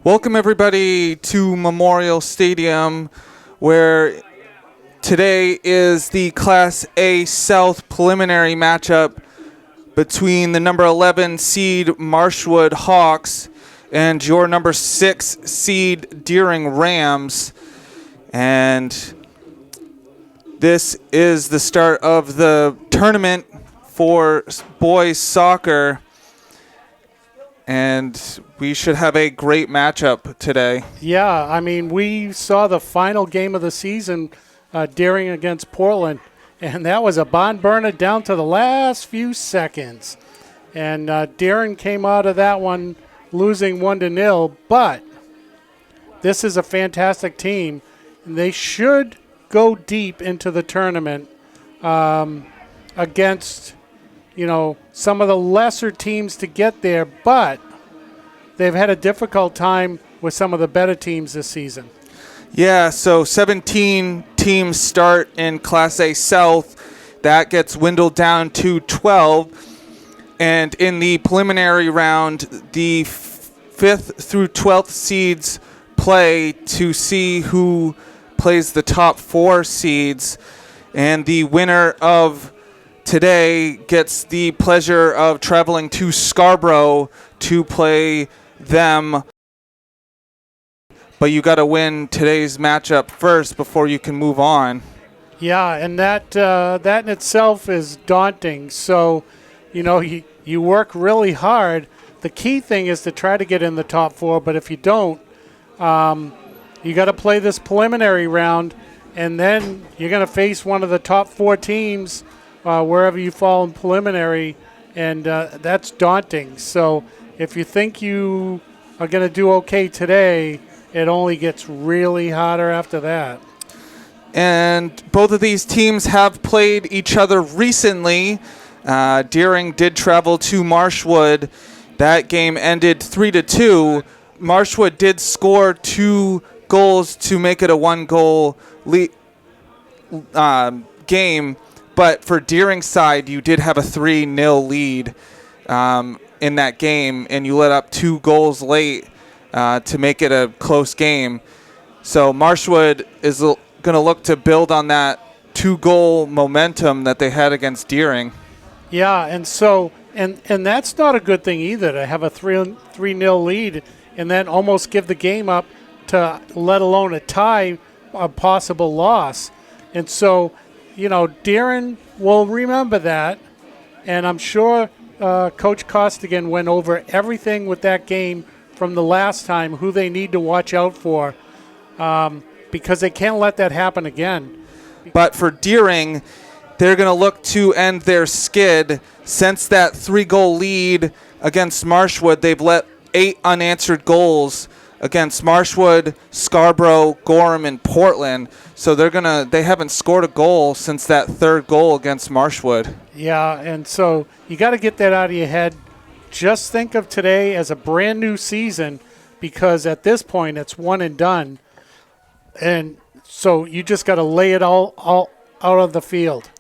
Welcome everybody to Memorial Stadium, where today is the Class A South preliminary matchup between the number 11 seed Marshwood Hawks and your number 6 seed Deering Rams. And this is the start of the tournament for boys soccer, and we should have a great matchup today. Yeah, I mean, we saw the final game of the season, Deering against Portland, and that was a barn burner down to the last few seconds. And Deering came out of that one losing 1-0, but this is a fantastic team, and they should go deep into the tournament against, some of the lesser teams to get there, but they've had a difficult time with some of the better teams this season. Yeah, so 17 teams start in Class A South. That gets dwindled down to 12. And in the preliminary round, the 5th through 12th seeds play to see who plays the top 4 seeds. And the winner of today gets the pleasure of traveling to Scarborough to play them. But you got to win today's matchup first before you can move on. Yeah, and that in itself is daunting. So, you work really hard. The key thing is to try to get in the top 4, but if you don't, you got to play this preliminary round, and then you're going to face one of the top 4 teams wherever you fall in preliminary, and that's daunting. So if you think you are going to do okay today, it only gets really harder after that. And both of these teams have played each other recently. Deering did travel to Marshwood. That game ended 3-2. Marshwood did score 2 goals to make it a 1-goal game. But for Deering's side, you did have a 3-0 lead in that game, and you let up 2 goals late to make it a close game. So Marshwood is going to look to build on that 2-goal momentum that they had against Deering. Yeah, and so and that's not a good thing either, to have a 3-0 lead and then almost give the game up, to let alone a tie, a possible loss. And so, Deering will remember that, and I'm sure Coach Costigan went over everything with that game from the last time, who they need to watch out for, because they can't let that happen again. But for Deering, they're going to look to end their skid. Since that 3-goal lead against Marshwood, they've let 8 unanswered goals against Marshwood, Scarborough, Gorham, and Portland. So they haven't scored a goal since that 3rd goal against Marshwood. Yeah, and so you got to get that out of your head. Just think of today as a brand new season, because at this point it's one and done. And so you just got to lay it all out of the field.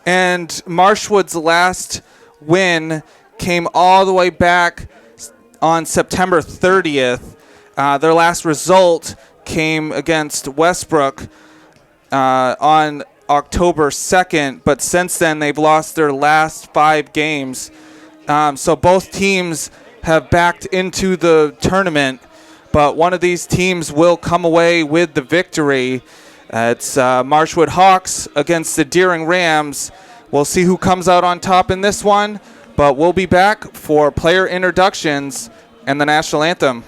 And Marshwood's last win came all the way back on September 30th. Their last result came against Westbrook on October 2nd, but since then they've lost their last 5 games. So both teams have backed into the tournament, but one of these teams will come away with the victory. It's Marshwood Hawks against the Deering Rams. We'll see who comes out on top in this one, but we'll be back for player introductions and the national anthem.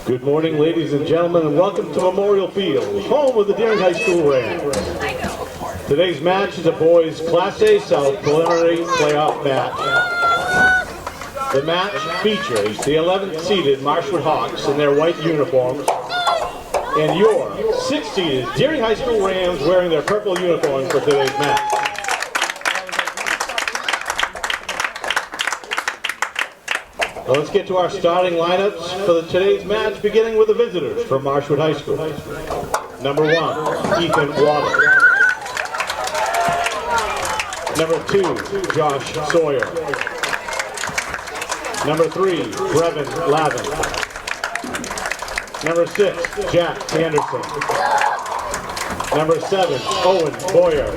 Good morning, ladies and gentlemen, and welcome to Memorial Field, home of the Deering High School Rams. Today's match is a boys' Class A South preliminary playoff match. The match features the 11th seeded Marshwood Hawks in their white uniforms, and your 6th seeded Deering High School Rams wearing their purple uniforms for today's match. Now let's get to our starting lineups for today's match, beginning with the visitors from Marshwood High School. Number 1, Ethan Water. Number 2, Josh Sawyer. Number 3, Brevin Lavin. Number 6, Jack Anderson. Number 7, Owen Boyer.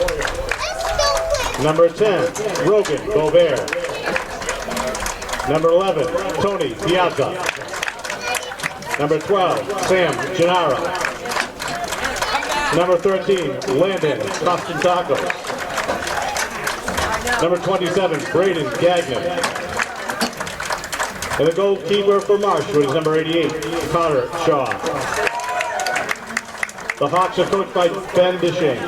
Number 10, Rogan Gobert. Number 11, Tony Piazza. Number 12, Sam Gennaro. Number 13, Landon Costantakos. Number 27, Braden Gagnon. And the goalkeeper for Marshwood is number 88, Connor Shaw. The Hawks are coached by Ben Deshane.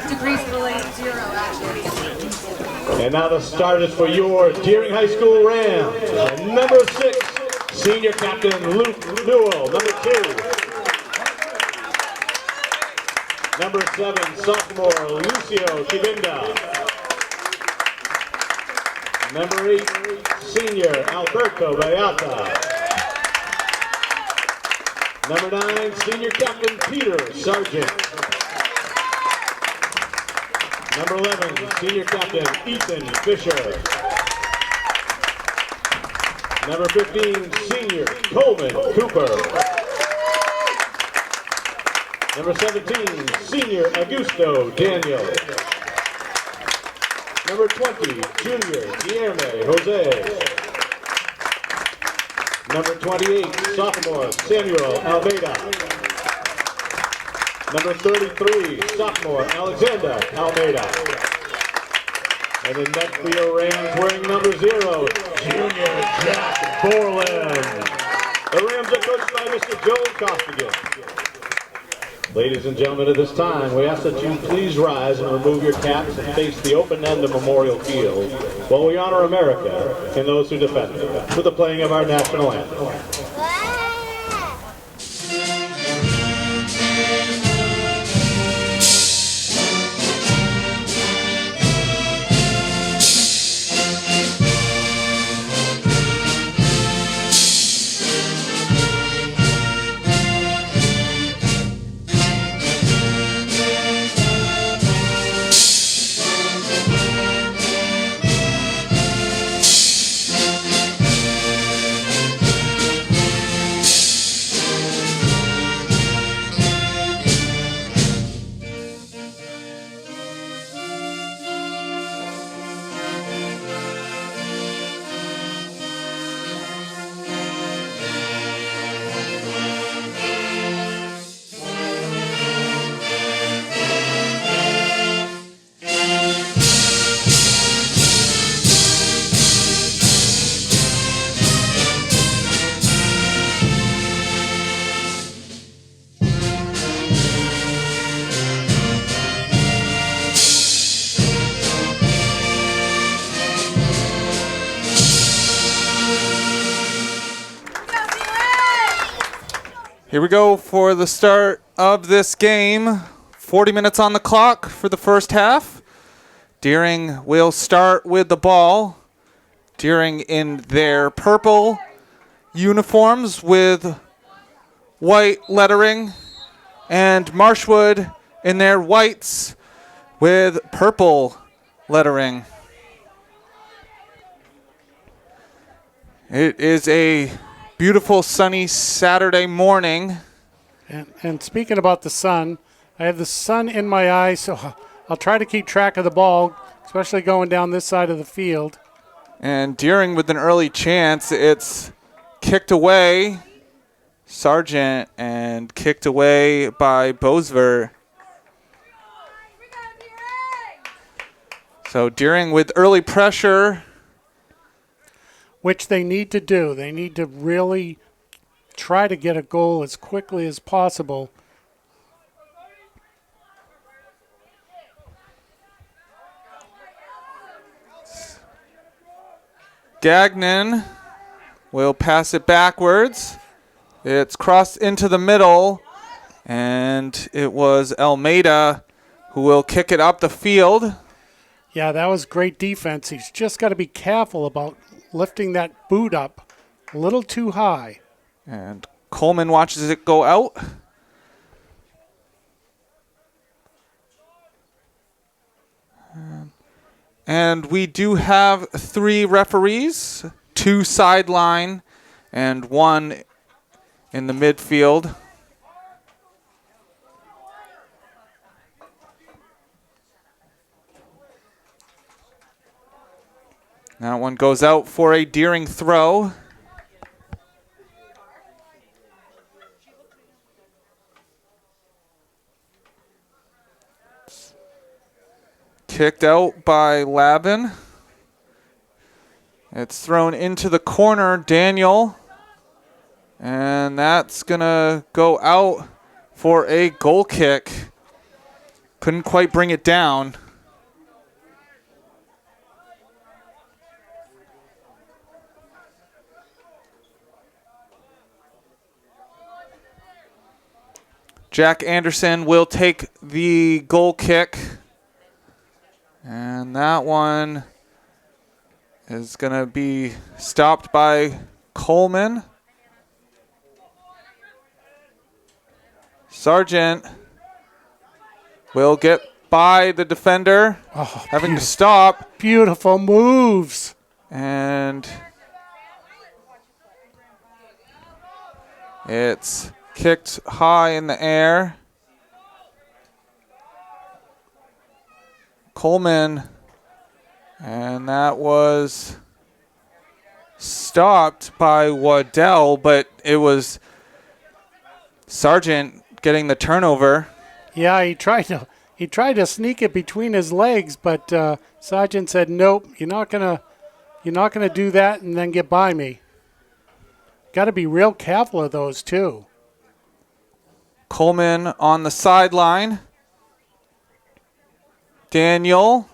Degrees related 0, actually. And now the starters for your Deering High School Rams. And number 6, senior captain Luke Newell. Number 2, number 7, sophomore Lucio Kibinda. Number 8, senior Alberto Beata. Number 9, senior captain Peter Sargent. Number 11, senior captain Ethan Fisher. Number 15, senior Coleman Cooper. Number 17, senior Augusto Daniel. Number 20, junior Guillermo Jose. Number 28, sophomore Samuel Almeida. Number 33, sophomore Alexander Almeida. And the net for your Rams wearing number 0, junior Jack Borland. The Rams are coached by Mr. Joe Costigan. Ladies and gentlemen, at this time, we ask that you please rise and remove your caps and face the open end of Memorial Field while we honor America and those who defend it with the playing of our national anthem. Here we go for the start of this game. 40 minutes on the clock for the first half. Deering will start with the ball. Deering in their purple uniforms with white lettering, and Marshwood in their whites with purple lettering. It is a beautiful sunny Saturday morning. And speaking about the sun, I have the sun in my eyes, so I'll try to keep track of the ball, especially going down this side of the field. And Deering with an early chance. It's kicked away. Sargent and kicked away by Bosver. So Deering with early pressure. Which they need to do. They need to really try to get a goal as quickly as possible. Gagnon will pass it backwards. It's crossed into the middle, and it was Almeida who will kick it up the field. Yeah, that was great defense. He's just got to be careful about lifting that boot up a little too high. And Coleman watches it go out. And we do have 3 referees, 2 sideline and 1 in the midfield. That one goes out for a Deering throw. Kicked out by Lavin. It's thrown into the corner, Daniel. And that's going to go out for a goal kick. Couldn't quite bring it down. Jack Anderson will take the goal kick. And that one is going to be stopped by Coleman. Sargent will get by the defender, having to stop. Beautiful moves. And it's kicked high in the air. Coleman, and that was stopped by Waddell, but it was Sargent getting the turnover. Yeah, he tried to sneak it between his legs, but Sargent said, "Nope, you're not gonna do that and then get by me." Got to be real careful of those too. Coleman on the sideline. Daniel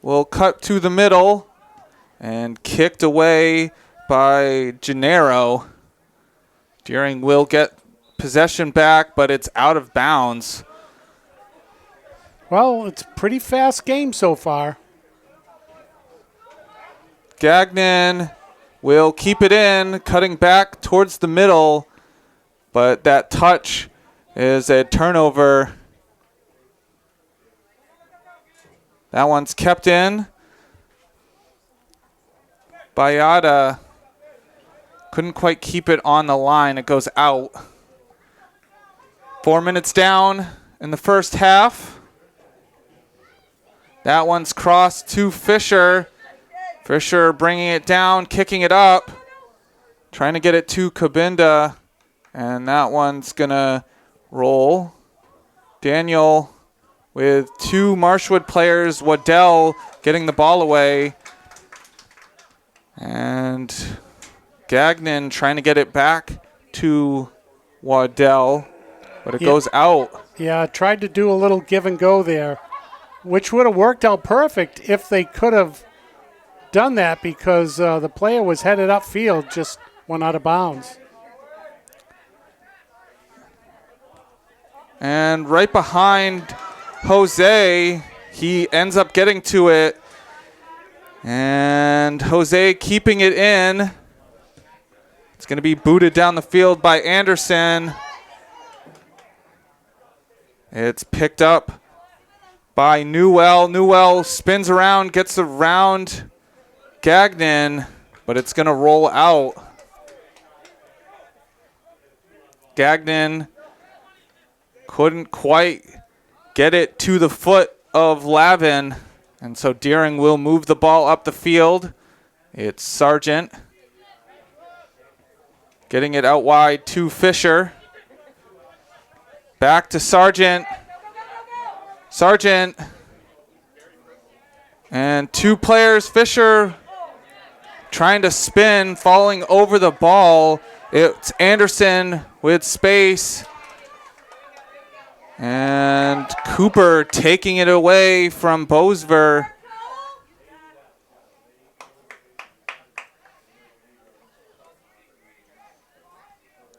will cut to the middle and kicked away by Gennaro. Deering will get possession back, but it's out of bounds. Well, it's a pretty fast game so far. Gagnon will keep it in, cutting back towards the middle, but that touch is a turnover. That one's kept in. Bayada couldn't quite keep it on the line. It goes out. 4 minutes down in the first half. That one's crossed to Fisher. Fisher bringing it down, kicking it up, trying to get it to Kabinda, and that one's going to roll. Daniel with 2 Marshwood players, Waddell getting the ball away, and Gagnon trying to get it back to Waddell, but it goes out. Yeah, tried to do a little give and go there, which would have worked out perfect if they could have done that, because the player was headed upfield, just went out of bounds. And right behind Jose, he ends up getting to it. And Jose keeping it in. It's going to be booted down the field by Anderson. It's picked up by Newell. Newell spins around, gets around Gagnon, but it's going to roll out. Gagnon couldn't quite get it to the foot of Lavin, and so Deering will move the ball up the field. It's Sargent getting it out wide to Fisher. Back to Sargent. Sargent and 2 players. Fisher trying to spin, falling over the ball. It's Anderson with space. And Cooper taking it away from Bosver.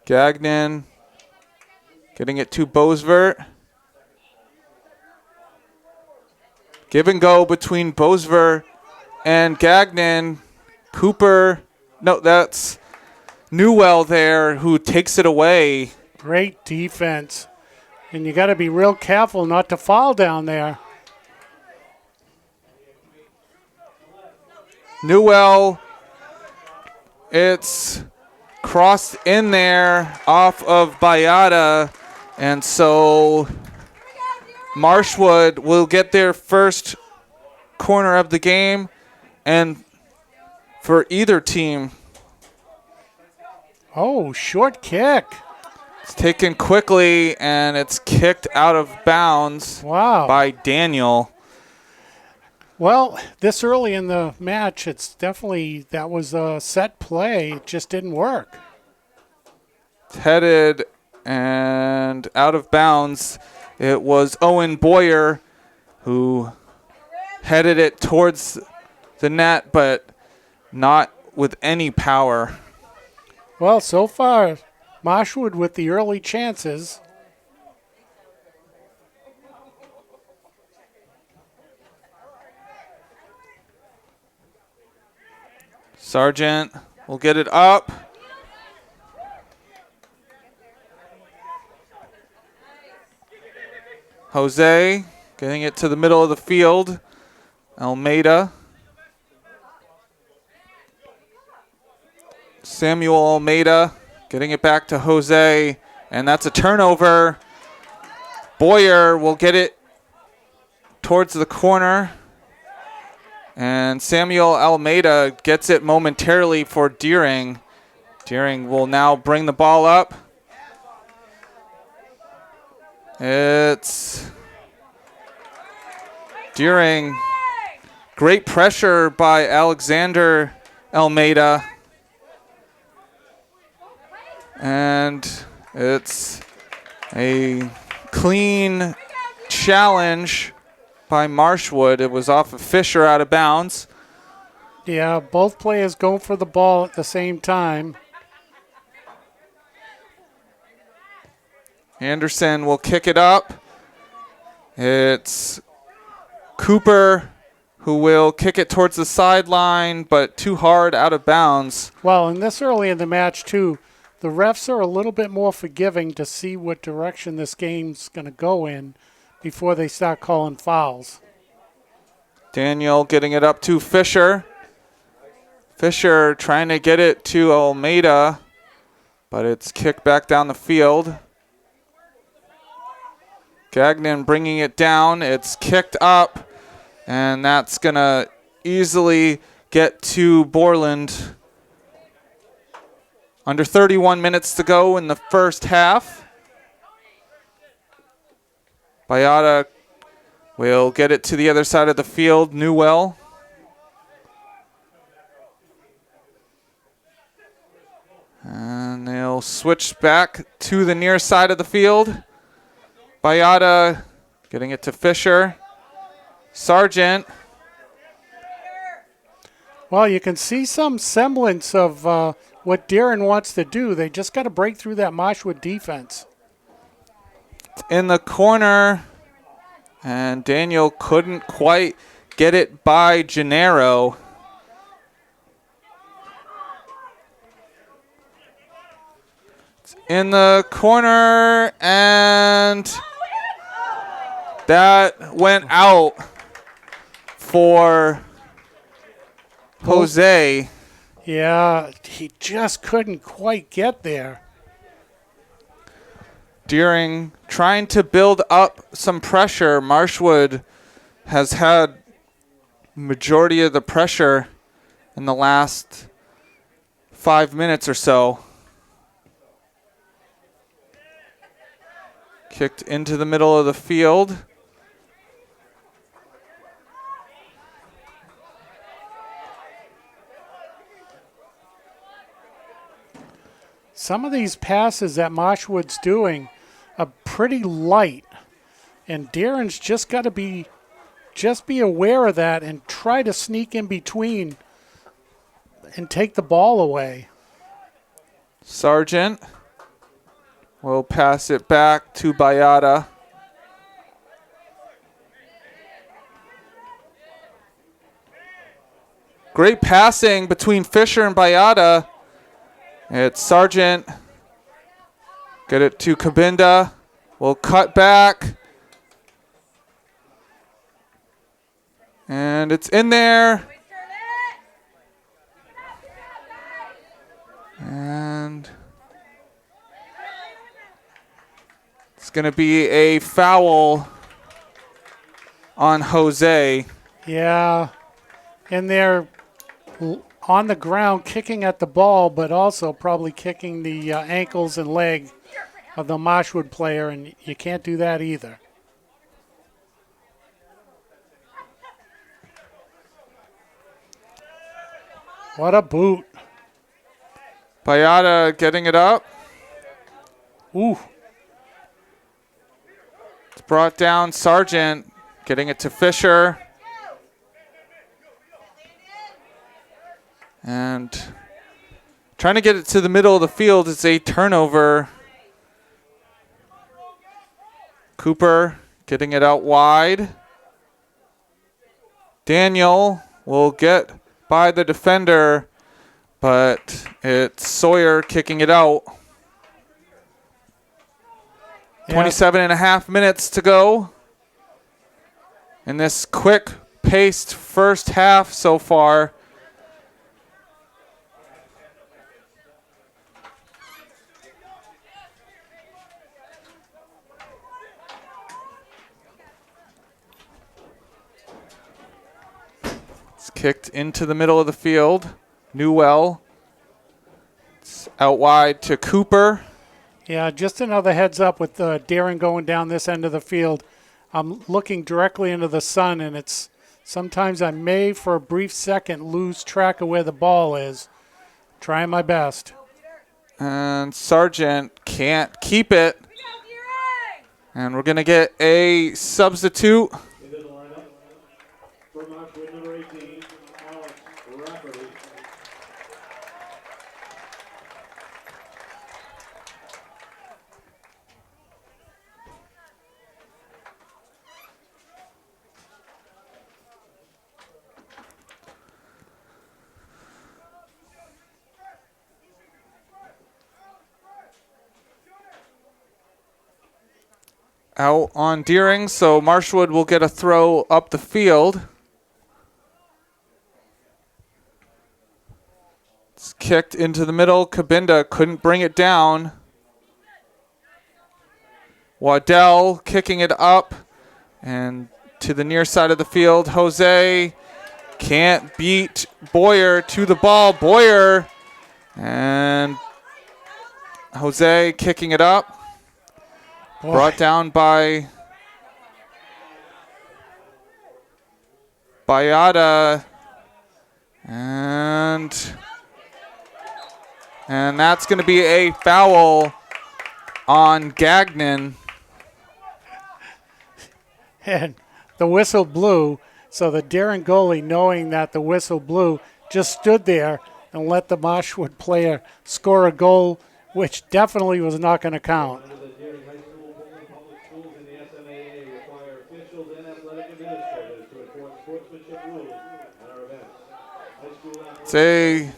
Gagnon getting it to Bosver. Give and go between Bosver and Gagnon. Cooper, no, that's Newell there who takes it away. Great defense. And you got to be real careful not to fall down there. Newell, it's crossed in there off of Bayada, and so Marshwood will get their first corner of the game, and for either team, Oh, short kick. it's taken quickly, and it's kicked out of bounds Wow. by Daniel. Well, this early in the match, it's definitely, that was a set play. It just didn't work. It's headed and out of bounds. It was Owen Boyer who headed it towards the net, but not with any power. Well, so far, Marshwood with the early chances. Sargent will get it up. Jose getting it to the middle of the field. Almeida. Samuel Almeida getting it back to Jose, and that's a turnover. Boyer will get it towards the corner, and Samuel Almeida gets it momentarily for Deering. Deering will now bring the ball up. It's Deering. Great pressure by Alexander Almeida. And it's a clean challenge by Marshwood. It was off of Fisher out of bounds. Yeah, both players go for the ball at the same time. Anderson will kick it up. It's Cooper who will kick it towards the sideline, but too hard out of bounds. Well, and this early in the match, too, the refs are a little bit more forgiving to see what direction this game's going to go in before they start calling fouls. Daniel getting it up to Fisher. Fisher trying to get it to Almeida, but it's kicked back down the field. Gagnon bringing it down. It's kicked up, and that's going to easily get to Borland. Under 31 minutes to go in the first half. Bayada will get it to the other side of the field. Newell. And they'll switch back to the near side of the field. Bayada getting it to Fisher. Sargent. Well, you can see some semblance of what Darren wants to do. They just got to break through that Marshwood defense. In the corner, and Daniel couldn't quite get it by Gennaro. It's in the corner, and that went out for Jose. Yeah, he just couldn't quite get there. Deering trying to build up some pressure. Marshwood has had majority of the pressure in the last 5 minutes or so. Kicked into the middle of the field. Some of these passes that Marshwood's doing are pretty light, and Darren's just got to be aware of that and try to sneak in between and take the ball away. Sargent will pass it back to Bayada. Great passing between Fisher and Bayada. It's Sargent. Get it to Cabinda. We'll cut back. And it's in there. And it's going to be a foul on Jose. Yeah, and they're on the ground kicking at the ball, but also probably kicking the ankles and leg of the Marshwood player, and you can't do that either. What a boot. Bayada getting it up. Ooh. It's brought down. Sargent getting it to Fisher. And trying to get it to the middle of the field. It's a turnover. Cooper getting it out wide. Daniel will get by the defender, but it's Sawyer kicking it out. 27 and a half minutes to go in this quick-paced first half so far. It's kicked into the middle of the field. Newell. It's out wide to Cooper. Yeah, just another heads up with Darren going down this end of the field. I'm looking directly into the sun, and it's sometimes I may, for a brief second, lose track of where the ball is. Trying my best. And Sargent can't keep it. And we're going to get a substitute. Into the lineup for Marshwood, number 18, Alex Rafferty. Out on Deering, so Marshwood will get a throw up the field. It's kicked into the middle. Cabinda couldn't bring it down. Waddell kicking it up and to the near side of the field. Jose can't beat Boyer to the ball. Boyer and Jose kicking it up. Boy. Brought down by Bayada. And that's going to be a foul on Gagnon. And the whistle blew, so the Darren goalie, knowing that the whistle blew, just stood there and let the Marshwood player score a goal, which definitely was not going to count. It's a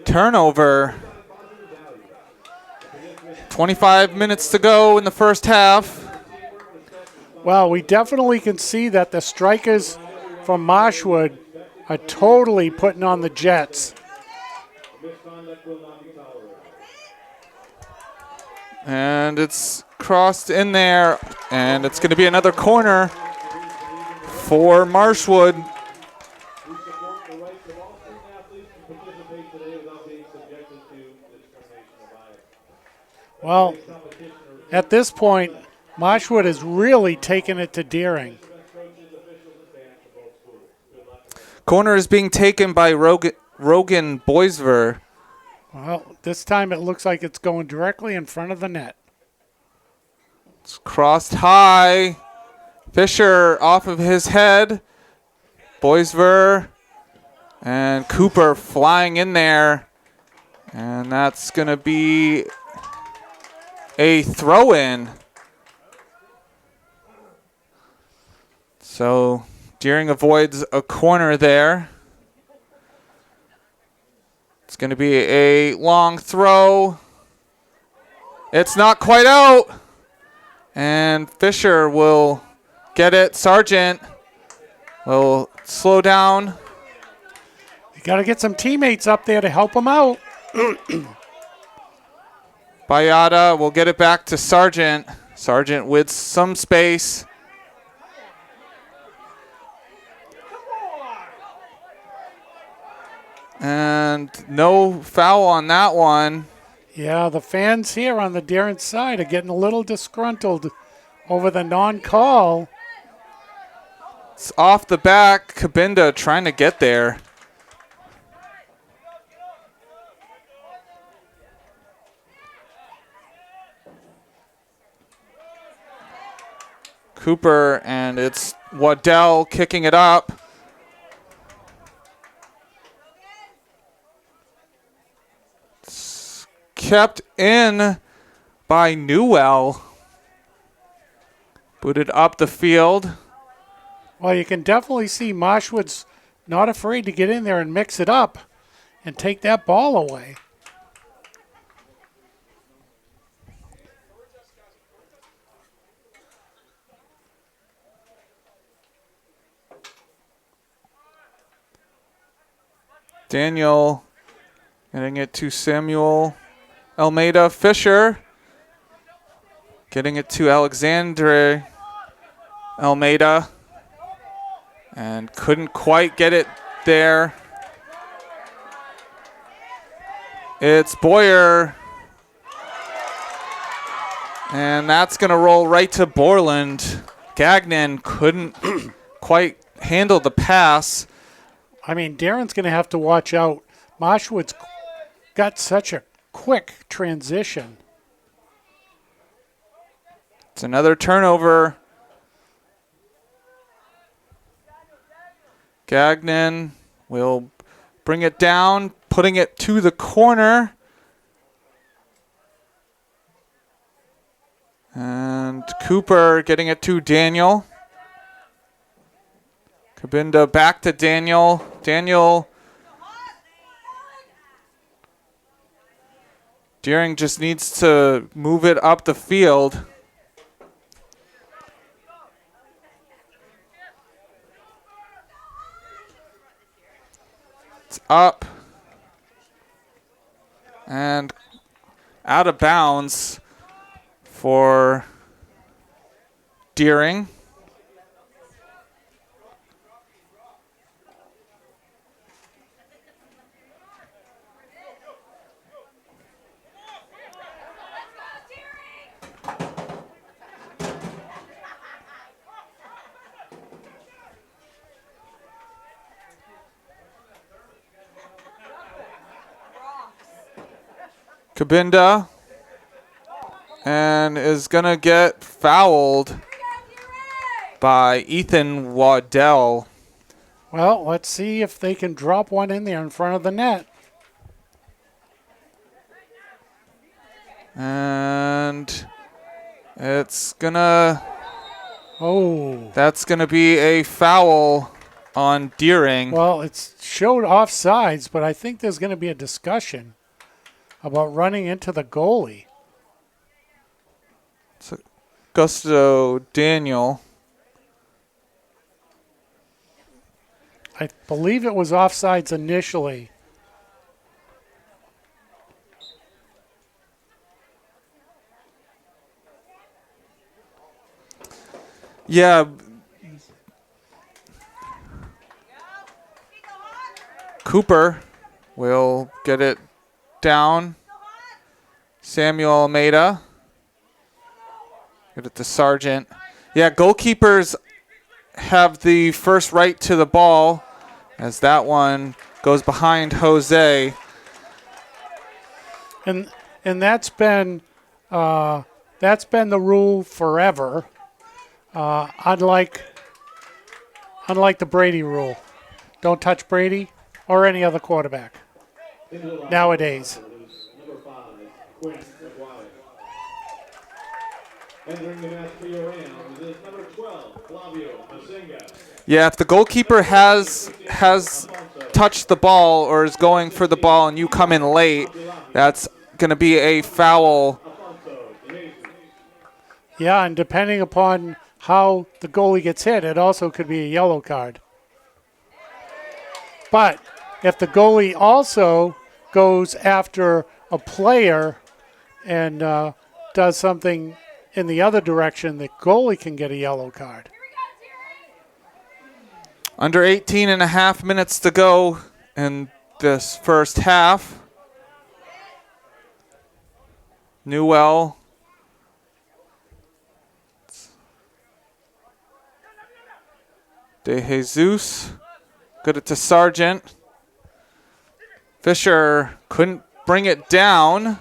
turnover. 25 minutes to go in the first half. Well, we definitely can see that the strikers from Marshwood are totally putting on the Jets. And it's crossed in there, and it's going to be another corner for Marshwood. Well, at this point, Marshwood has really taken it to Deering. Corner is being taken by Rogan Boisver. Well, this time it looks like it's going directly in front of the net. It's crossed high. Fisher off of his head. Boisver and Cooper flying in there. And that's going to be a throw-in. So Deering avoids a corner there. It's going to be a long throw. It's not quite out. And Fisher will get it. Sargent will slow down. You got to get some teammates up there to help him out. Bayada will get it back to Sargent. Sargent with some space. And no foul on that one. Yeah, the fans here on the Darren side are getting a little disgruntled over the non-call. It's off the back. Kabinda trying to get there. Cooper, and it's Waddell kicking it up. It's kept in by Newell. Booted up the field. Well, you can definitely see Marshwood's not afraid to get in there and mix it up and take that ball away. Daniel getting it to Samuel Almeida. Fisher getting it to Alexandre Almeida. And couldn't quite get it there. It's Boyer. And that's going to roll right to Borland. Gagnon couldn't quite handle the pass. I mean, Darren's going to have to watch out. Marshwood's got such a quick transition. It's another turnover. Gagnon will bring it down, putting it to the corner. And Cooper getting it to Daniel. Kabinda back to Daniel. Daniel. Deering just needs to move it up the field. It's up. And out of bounds for Deering. Kabinda, and is going to get fouled by Ethan Waddell. Well, let's see if they can drop one in there in front of the net. And it's going to... Oh. That's going to be a foul on Deering. Well, it's showed offsides, but I think there's going to be a discussion about running into the goalie. It's Gusto Daniel. I believe it was offsides initially. Yeah. Cooper will get it down. Samuel Almeida. Get it to Sargent. Yeah, goalkeepers have the first right to the ball as that one goes behind Jose. And that's been the rule forever. Unlike the Brady rule. Don't touch Brady or any other quarterback nowadays. Yeah, if the goalkeeper has touched the ball or is going for the ball and you come in late, that's going to be a foul. Yeah, and depending upon how the goalie gets hit, it also could be a yellow card. But if the goalie also goes after a player and does something in the other direction, the goalie can get a yellow card. Under 18 and a half minutes to go in this first half. Newell. De Jesus. Good it to Sargent. Fisher couldn't bring it down.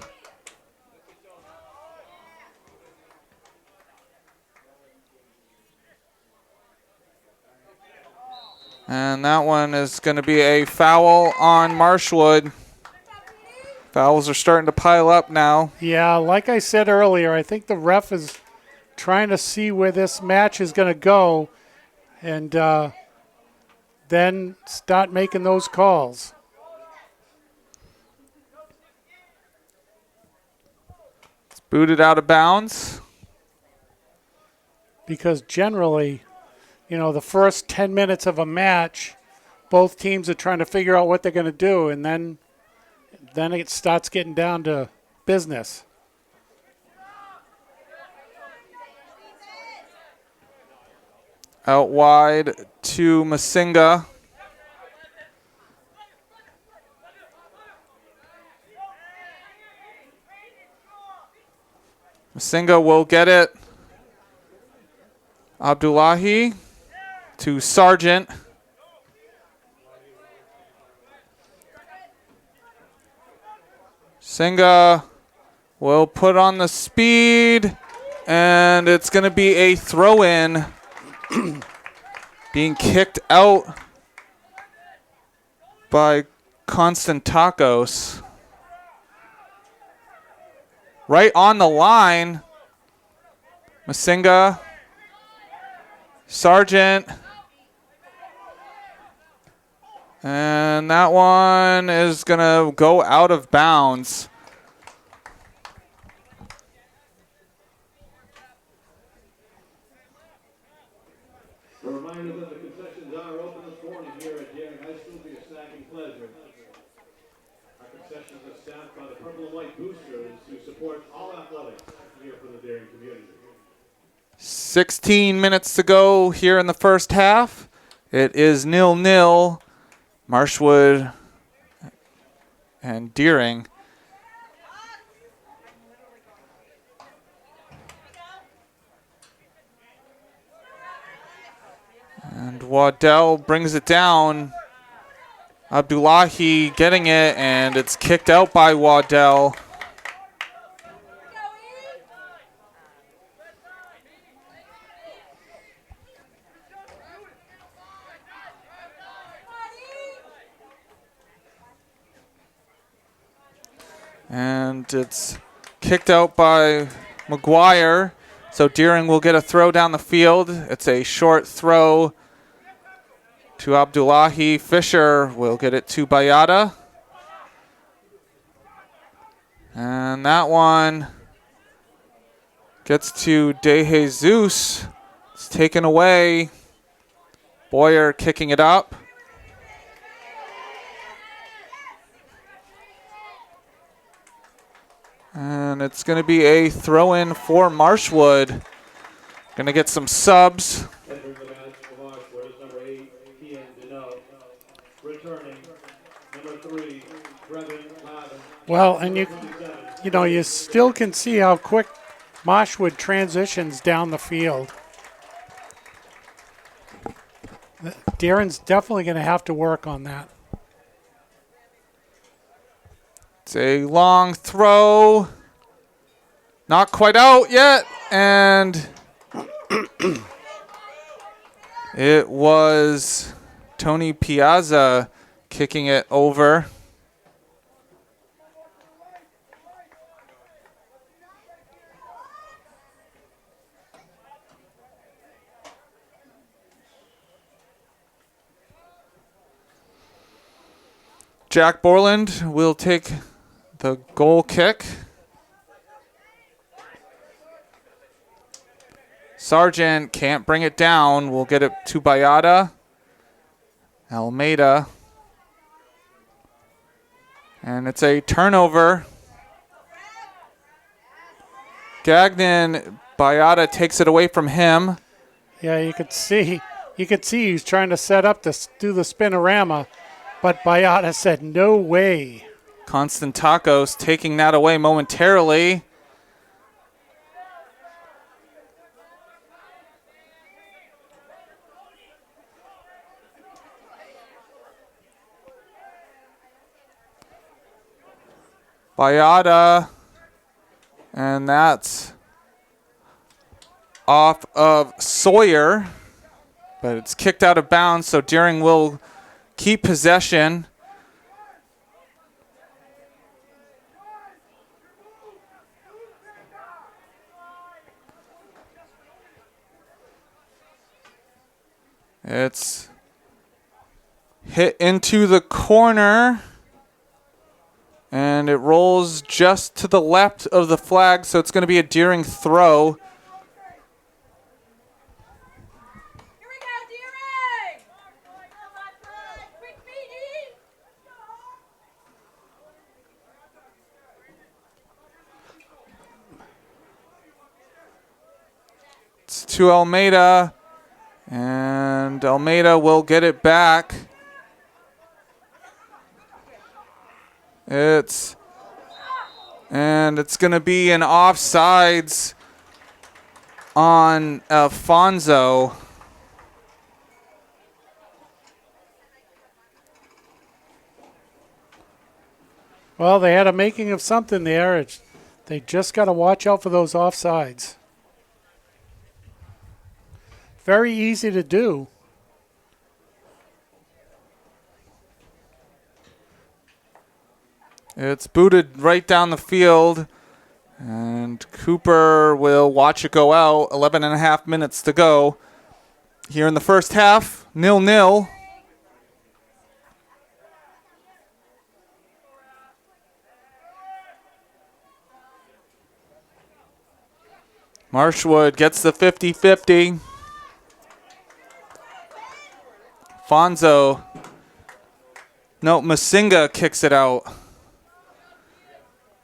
And that one is going to be a foul on Marshwood. Fouls are starting to pile up now. Yeah, like I said earlier, I think the ref is trying to see where this match is going to go and then start making those calls. It's booted out of bounds. Because generally, you know, the first 10 minutes of a match, both teams are trying to figure out what they're going to do, and then it starts getting down to business. Out wide to Masinga. Masinga will get it. Abdullahi to Sargent. Singa will put on the speed, and it's going to be a throw-in. Being kicked out by Konstantakos. Right on the line. Masinga. Sargent. And that one is going to go out of bounds. A reminder that the concessions are open this morning here at Deering High School for your snacking pleasure. Our concessions are staffed by the Purple and White Boosters who support all athletics here for the Deering community. 16 minutes to go here in the first half. It is 0-0. Marshwood and Deering. And Waddell brings it down. Abdullahi getting it, and it's kicked out by Waddell. And it's kicked out by McGuire. So Deering will get a throw down the field. It's a short throw to Abdullahi. Fisher will get it to Bayada. And that one gets to De Jesus. It's taken away. Boyer kicking it up. And it's going to be a throw-in for Marshwood. Going to get some subs. Entering the match for Marshwood is number 8, Ian Deneau. Returning, number 3, Brevin Lavin. Well, and you know, you still can see how quick Marshwood transitions down the field. Deering's definitely going to have to work on that. It's a long throw. Not quite out yet. And it was Tony Piazza kicking it over. Jack Borland will take the goal kick. Sargent can't bring it down. We'll get it to Bayada. Almeida. And it's a turnover. Gagnon, Bayada takes it away from him. Yeah, you could see he's trying to set up to do the spinorama, but Bayada said no way. Konstantakos taking that away momentarily. Bayada, and that's off of Sawyer, but it's kicked out of bounds, so Deering will keep possession. It's hit into the corner, and it rolls just to the left of the flag, so it's going to be a Deering throw. Here we go, Deering! Quick meeting! It's to Almeida, and Almeida will get it back. It's going to be an offsides on Alfonso. Well, they had a making of something there. They just got to watch out for those offsides. Very easy to do. It's booted right down the field, and Cooper will watch it go out. 11 and a half minutes to go here in the first half. 0-0. Marshwood gets the 50-50. Masinga kicks it out.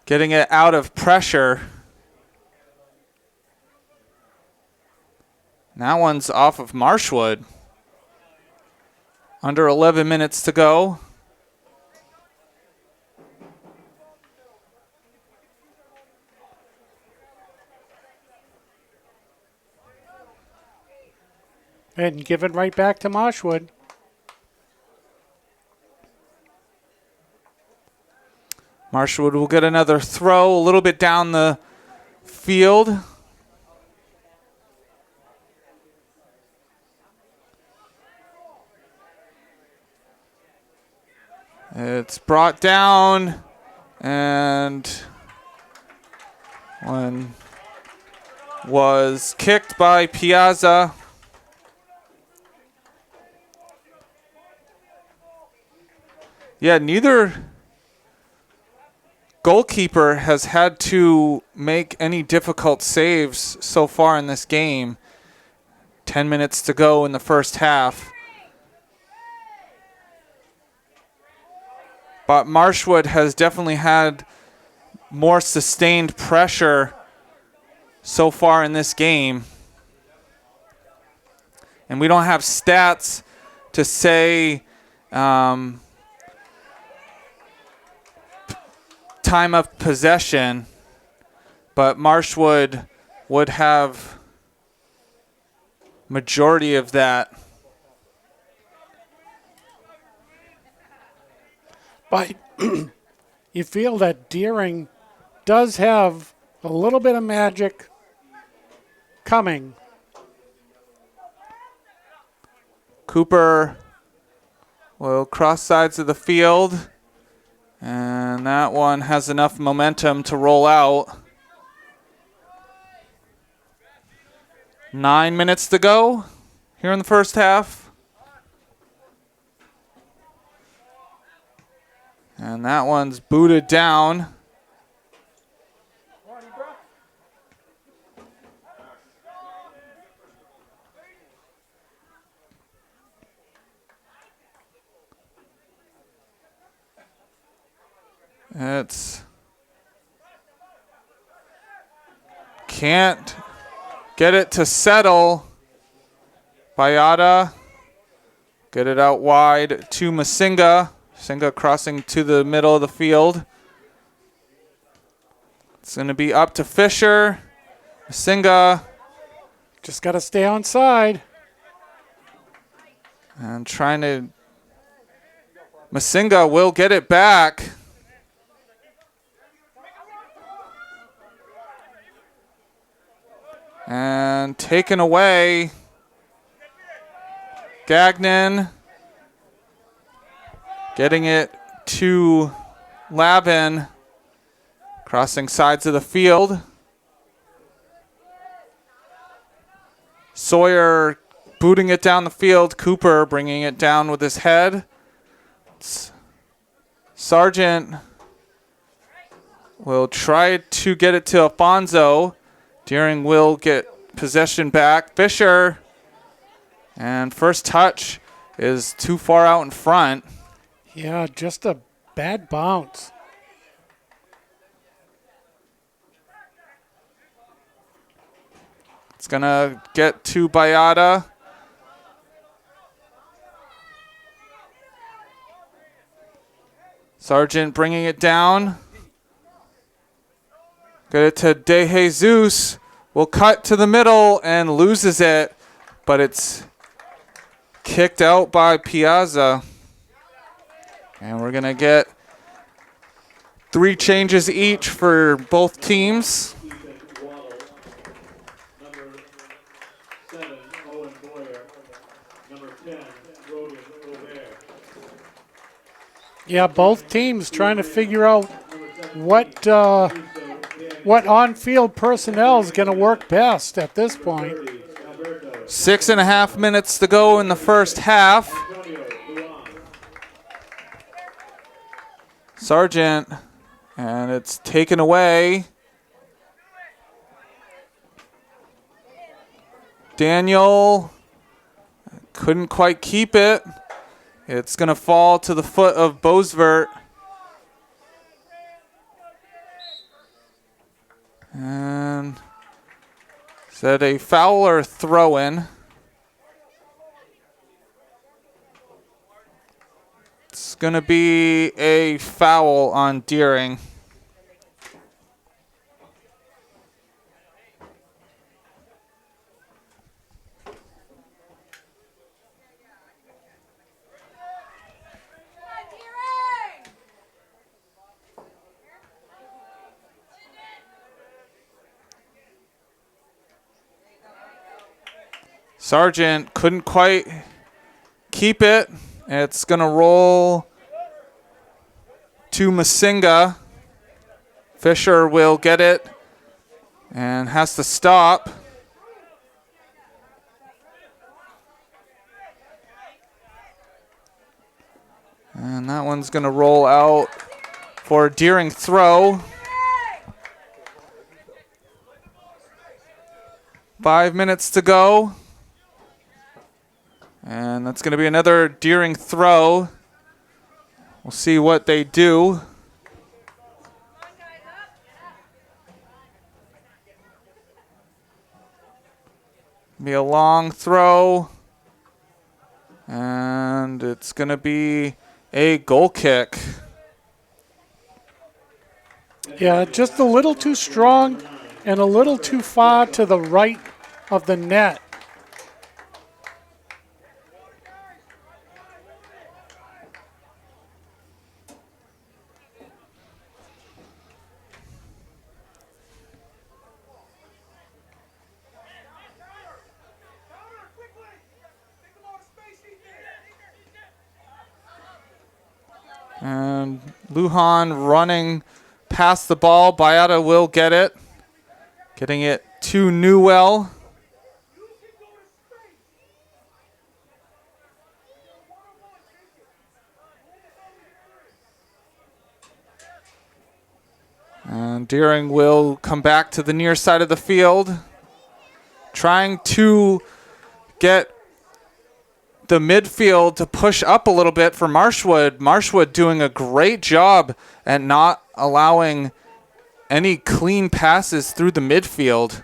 Getting it out of pressure. And that one's off of Marshwood. Under 11 minutes to go. And give it right back to Marshwood. Marshwood will get another throw a little bit down the field. It's brought down, and one was kicked by Piazza. Yeah, neither goalkeeper has had to make any difficult saves so far in this game. 10 minutes to go in the first half. But Marshwood has definitely had more sustained pressure so far in this game. And we don't have stats to say time of possession, but Marshwood would have majority of that. But you feel that Deering does have a little bit of magic coming. Cooper will cross sides of the field, and that one has enough momentum to roll out. 9 minutes to go here in the first half. And that one's booted down. It's can't get it to settle. Bayada get it out wide to Masinga. Masinga crossing to the middle of the field. It's going to be up to Fisher. Masinga. Just got to stay on side. And trying to... Masinga will get it back. And taken away. Gagnon getting it to Lavin. Crossing sides of the field. Sawyer booting it down the field. Cooper bringing it down with his head. Sargent will try to get it to Alfonso. Deering will get possession back. Fisher. And first touch is too far out in front. Yeah, just a bad bounce. It's going to get to Bayada. Sargent bringing it down. Get it to De Jesus. Will cut to the middle and loses it. But it's kicked out by Piazza. And we're going to get 3 changes each for both teams. Yeah, both teams trying to figure out what on-field personnel is going to work best at this point. 6.5 minutes to go in the first half. Sargent, and it's taken away. Daniel couldn't quite keep it. It's going to fall to the foot of Bosvert. And is that a foul or throw-in? It's going to be a foul on Deering. Sargent couldn't quite keep it. It's going to roll to Masinga. Fisher will get it and has to stop. And that one's going to roll out for a Deering throw. 5 minutes to go. And that's going to be another Deering throw. We'll see what they do. Be a long throw. And it's going to be a goal kick. Yeah, just a little too strong and a little too far to the right of the net. And Lujan running past the ball. Bayada will get it. Getting it to Newell. And Deering will come back to the near side of the field. Trying to get the midfield to push up a little bit for Marshwood. Marshwood doing a great job at not allowing any clean passes through the midfield.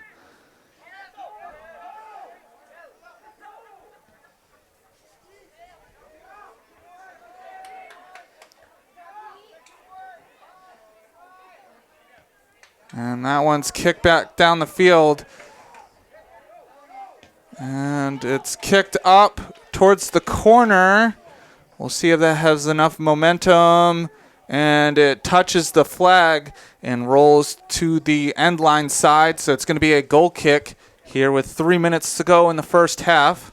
And that one's kicked back down the field. And it's kicked up towards the corner. We'll see if that has enough momentum. And it touches the flag and rolls to the end line side. So it's going to be a goal kick here with 3 minutes to go in the first half.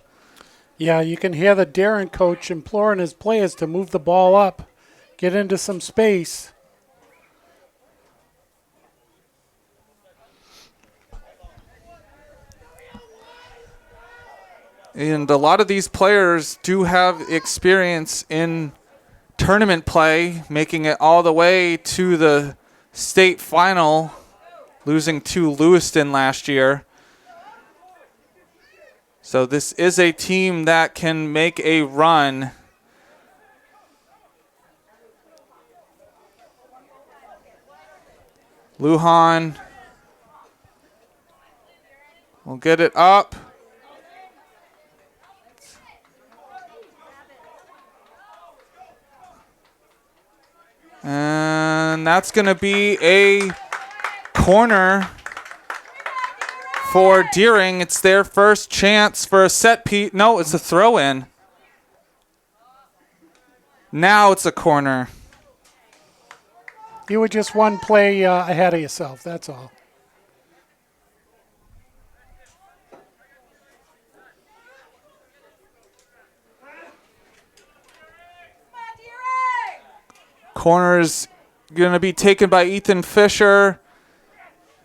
Yeah, you can hear the Darren coach imploring his players to move the ball up, get into some space. And a lot of these players do have experience in tournament play, making it all the way to the state final, losing to Lewiston last year. So this is a team that can make a run. Lujan will get it up. And that's going to be a corner for Deering. It's their first chance for a set piece. No, it's a throw-in. Now it's a corner. You were just one play ahead of yourself, that's all. Corner is going to be taken by Ethan Fisher.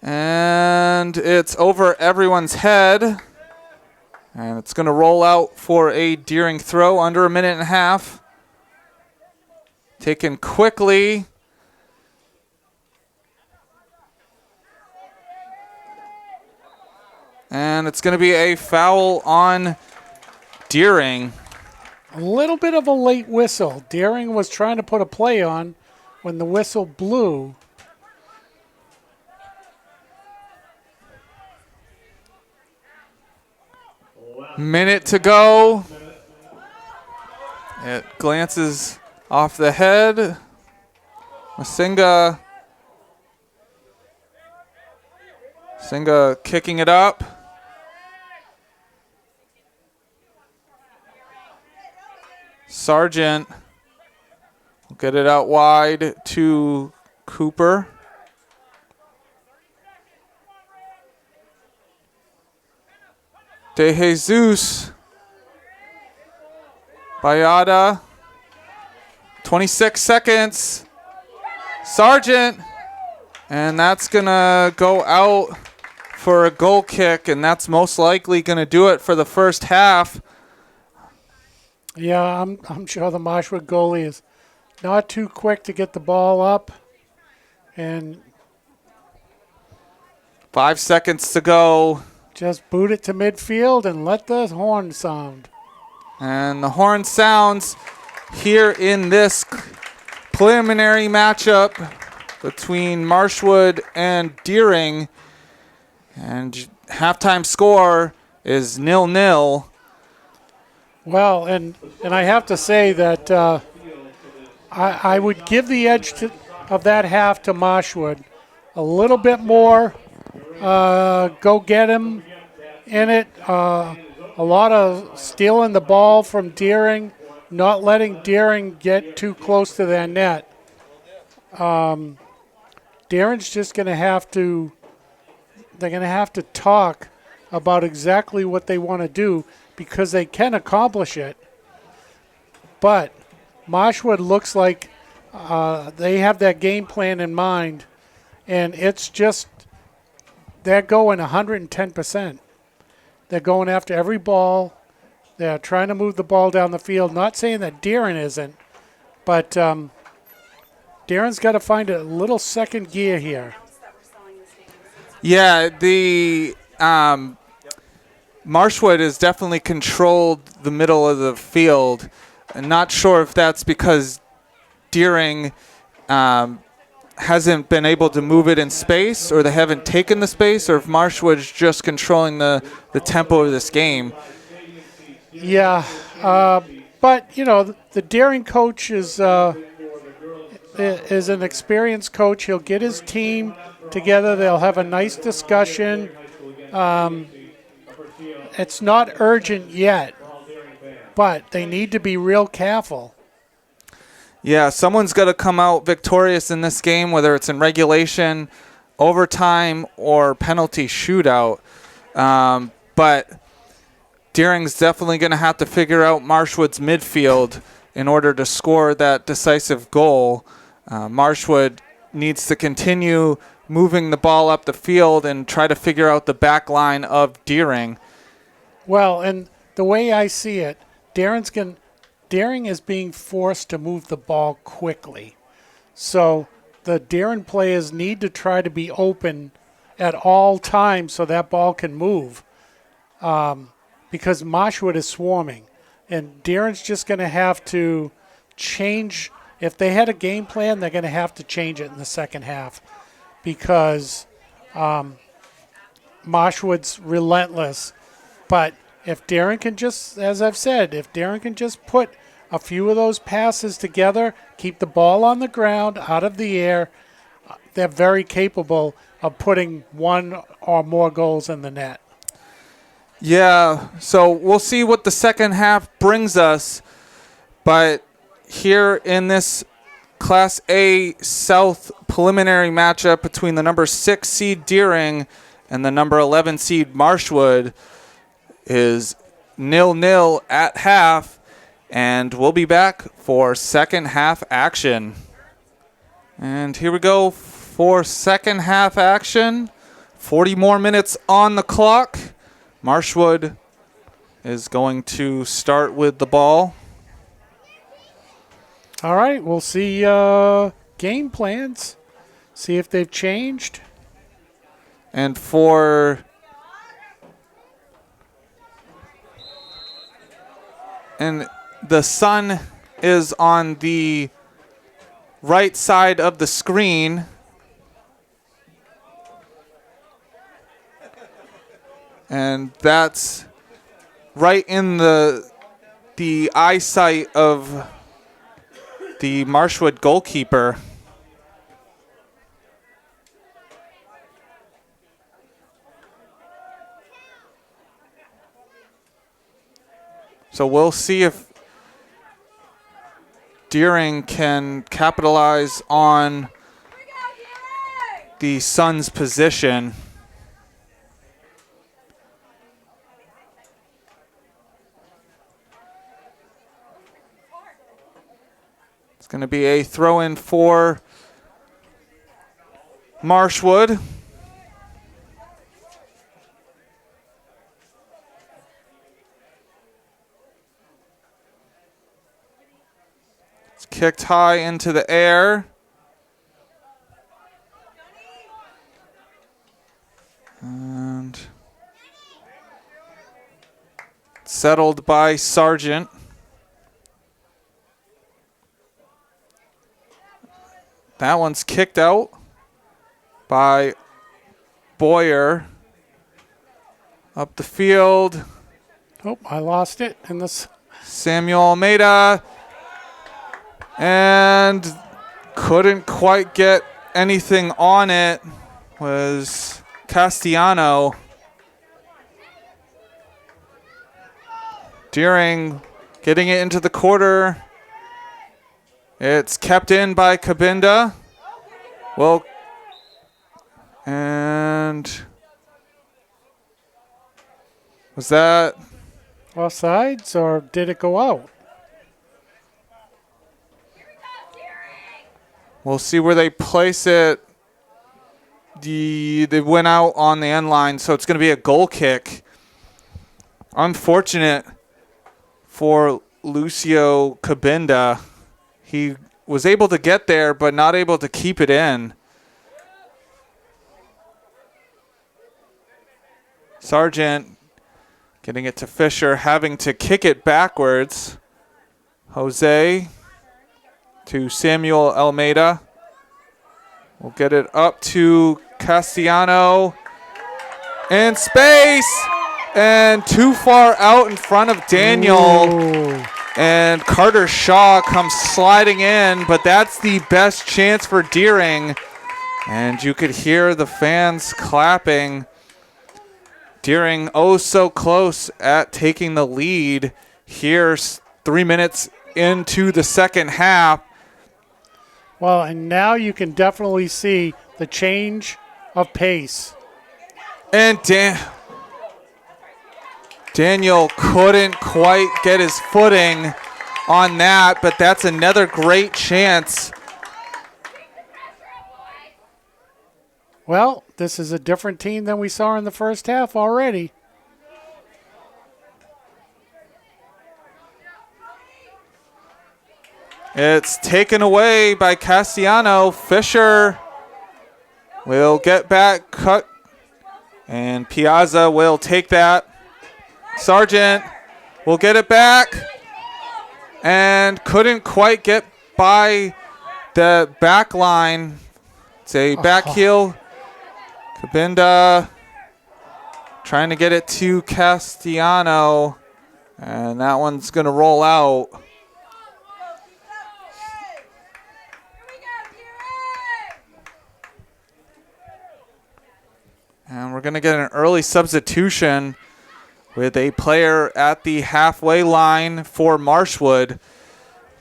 And it's over everyone's head. And it's going to roll out for a Deering throw under a minute and a half. Taken quickly. And it's going to be a foul on Deering. A little bit of a late whistle. Deering was trying to put a play on when the whistle blew. Minute to go. It glances off the head. Masinga kicking it up. Sargent will get it out wide to Cooper. De Jesus. Bayada. 26 seconds. Sargent. And that's going to go out for a goal kick, and that's most likely going to do it for the first half. Yeah, I'm sure the Marshwood goalie is not too quick to get the ball up. And 5 seconds to go. just boot it to midfield and let the horn sound. And the horn sounds here in this preliminary matchup between Marshwood and Deering. And halftime score is 0-0. Well, and I have to say that I would give the edge of that half to Marshwood. A little bit more go get him in it. A lot of stealing the ball from Deering, not letting Deering get too close to their net. Deering's just going to have to, they're going to have to talk about exactly what they want to do, because they can accomplish it. But Marshwood looks like they have that game plan in mind, and it's just they're going 110%. They're going after every ball. They're trying to move the ball down the field. Not saying that Deering isn't, but Deering's got to find a little second gear here. Yeah, the Marshwood has definitely controlled the middle of the field. I'm not sure if that's because Deering hasn't been able to move it in space, or they haven't taken the space, or if Marshwood's just controlling the tempo of this game. Yeah, but the Deering coach is an experienced coach. He'll get his team together. They'll have a nice discussion. It's not urgent yet, but they need to be real careful. Yeah, someone's got to come out victorious in this game, whether it's in regulation, overtime, or penalty shootout. But Deering's definitely going to have to figure out Marshwood's midfield in order to score that decisive goal. Marshwood needs to continue moving the ball up the field and try to figure out the back line of Deering. Well, and the way I see it, Deering is being forced to move the ball quickly. So the Deering players need to try to be open at all times so that ball can move. Because Marshwood is swarming. And Deering's just going to have to change. If they had a game plan, they're going to have to change it in the second half. Because Marshwood's relentless. But if Deering can just, as I've said, if Deering can just put a few of those passes together, keep the ball on the ground, out of the air, they're very capable of putting one or more goals in the net. Yeah, so we'll see what the second half brings us. But here in this Class A South preliminary matchup between the number 6 seed Deering and the number 11 seed Marshwood is 0-0 at half, and we'll be back for second half action. And here we go for second half action. 40 more minutes on the clock. Marshwood is going to start with the ball. All right, we'll see game plans, see if they've changed. And the sun is on the right side of the screen. And that's right in the eyesight of the Marshwood goalkeeper. So we'll see if Deering can capitalize on the Suns' position. It's going to be a throw-in for Marshwood. It's kicked high into the air. And settled by Sargent. That one's kicked out by Boyer. Up the field. Oh, I lost it in this. Samuel Almeida. And couldn't quite get anything on it. Was Castellano. Deering getting it into the quarter. It's kept in by Cabinda. Well, and was that Offsides, or did it go out? We'll see where they place it. They went out on the end line, so it's going to be a goal kick. Unfortunate for Lucio Cabinda. He was able to get there, but not able to keep it in. Sargent Getting it to Fisher, having to kick it backwards. Jose to Samuel Almeida. We'll get it up to Castellano. In space! And too far out in front of Daniel. Ooh. And Carter Shaw comes sliding in, but that's the best chance for Deering. And you could hear the fans clapping. Deering oh so close at taking the lead. Here's 3 minutes into the second half. Well, and now you can definitely see the change of pace. And Daniel couldn't quite get his footing on that, but that's another great chance. Well, this is a different team than we saw in the first half already. It's taken away by Castellano. Fisher will get back, cut, and Piazza will take that. Sargent will get it back and couldn't quite get by the back line. It's a back heel. Cabinda trying to get it to Castellano, and that one's going to roll out. And we're going to get an early substitution with a player at the halfway line for Marshwood.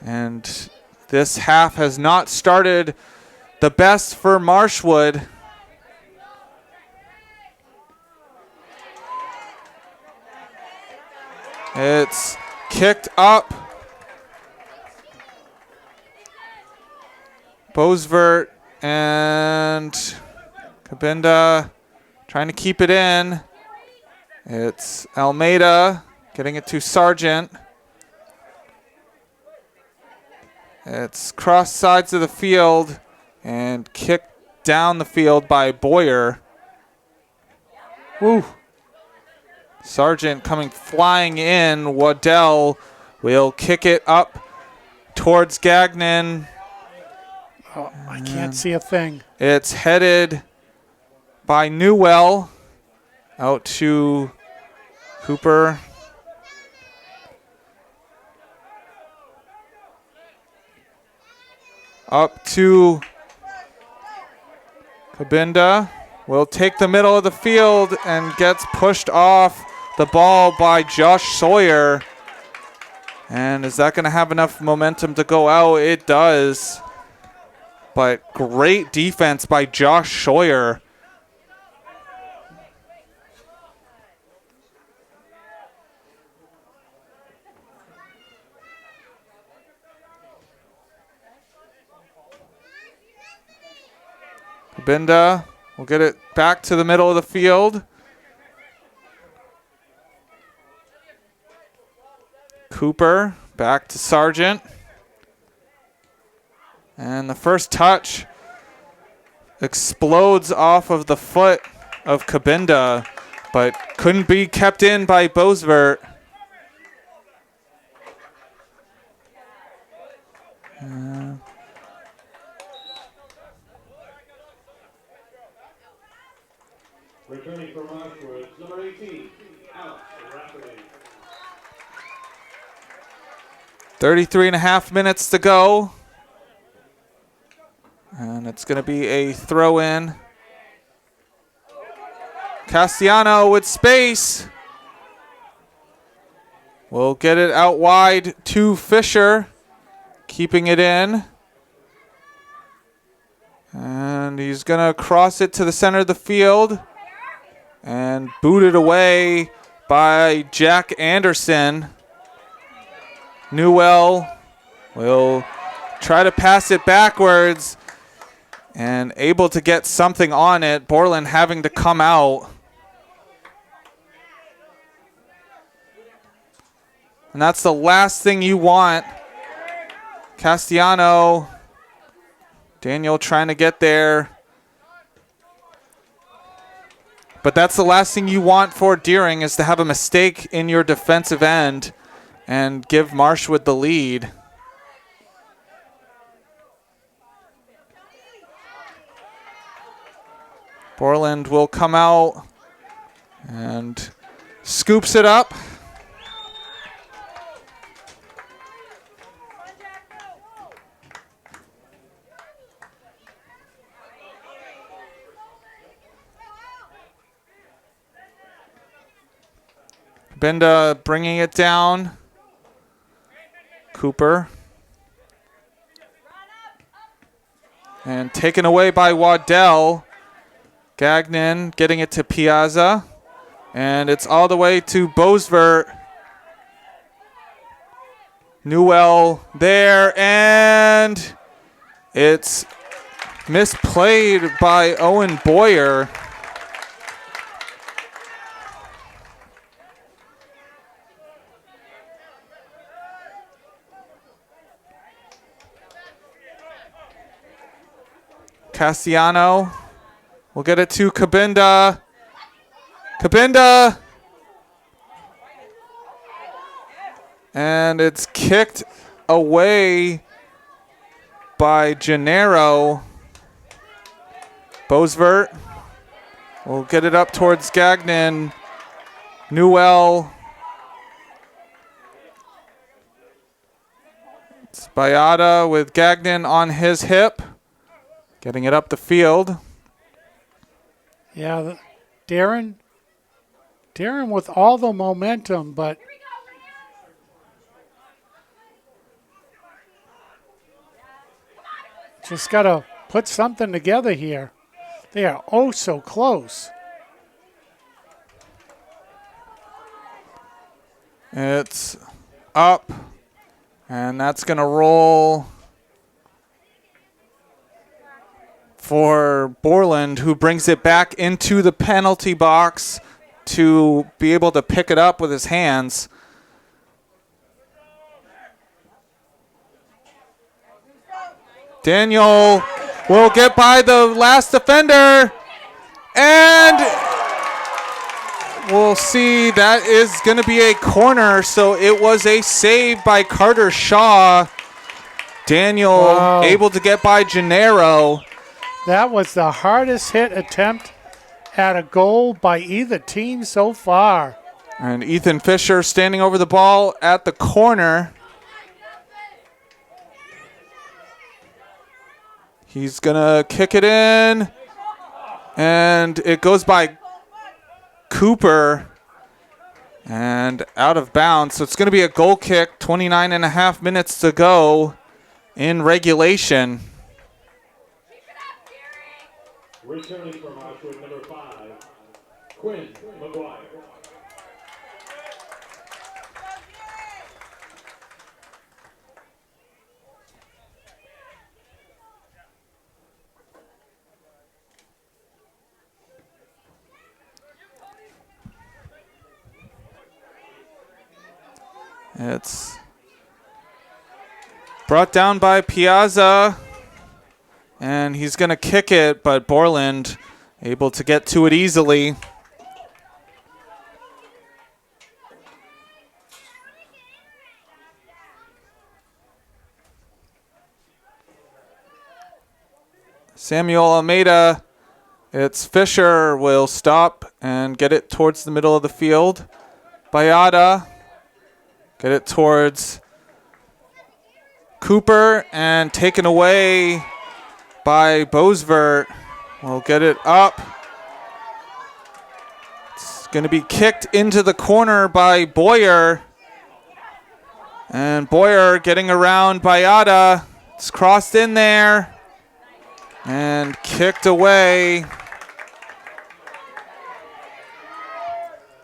And this half has not started the best for Marshwood. It's kicked up. Bosvert and Cabinda trying to keep it in. It's Almeida getting it to Sargent. It's cross sides of the field and kicked down the field by Boyer. Woo. Sargent coming flying in. Waddell will kick it up towards Gagnon. Oh, I can't see a thing. It's headed by Newell out to Cooper. Up to Cabinda. Will take the middle of the field and gets pushed off the ball by Josh Sawyer. And is that going to have enough momentum to go out? It does. But great defense by Josh Sawyer. Cabinda will get it back to the middle of the field. Cooper back to Sargent. And the first touch explodes off of the foot of Cabinda, but couldn't be kept in by Bosvert. Returning from Marshwood, number 18, Alex Rafferty. 33 and a half minutes to go. And it's going to be a throw in. Castellano with space. Will get it out wide to Fisher. Keeping it in. And he's going to cross it to the center of the field. And booted away by Jack Anderson. Newell will try to pass it backwards and able to get something on it. Borland having to come out. And that's the last thing you want. Castellano. Daniel trying to get there. But that's the last thing you want for Deering, is to have a mistake in your defensive end and give Marshwood the lead. Borland will come out and scoops it up. Benda bringing it down. Cooper. And taken away by Waddell. Gagnon getting it to Piazza. And it's all the way to Bosvert. Newell there, and it's misplayed by Owen Boyer. Castellano will get it to Cabinda. Cabinda. And it's kicked away by Gennaro. Bosvert will get it up towards Gagnon. Newell. It's Bayada with Gagnon on his hip. Getting it up the field. Yeah, Darren with all the momentum, but just got to put something together here. They are oh so close. It's up, and that's going to roll for Borland, who brings it back into the penalty box to be able to pick it up with his hands. Daniel will get by the last defender, and we'll see that is going to be a corner, so it was a save by Carter Shaw. Daniel able to get by Gennaro. That was the hardest hit attempt at a goal by either team so far. And Ethan Fisher standing over the ball at the corner. He's going to kick it in. And it goes by Cooper. And out of bounds. So it's going to be a goal kick. 29 and a half minutes to go in regulation. Returning from Marshwood, number 5, Quinn McGuire. It's brought down by Piazza. And he's going to kick it, but Borland able to get to it easily. Samuel Almeida, it's Fisher, will stop and get it towards the middle of the field. Bayada, get it towards Cooper, and taken away by Bosvert. We'll get it up. It's going to be kicked into the corner by Boyer. And Boyer getting around Bayada. It's crossed in there. And kicked away.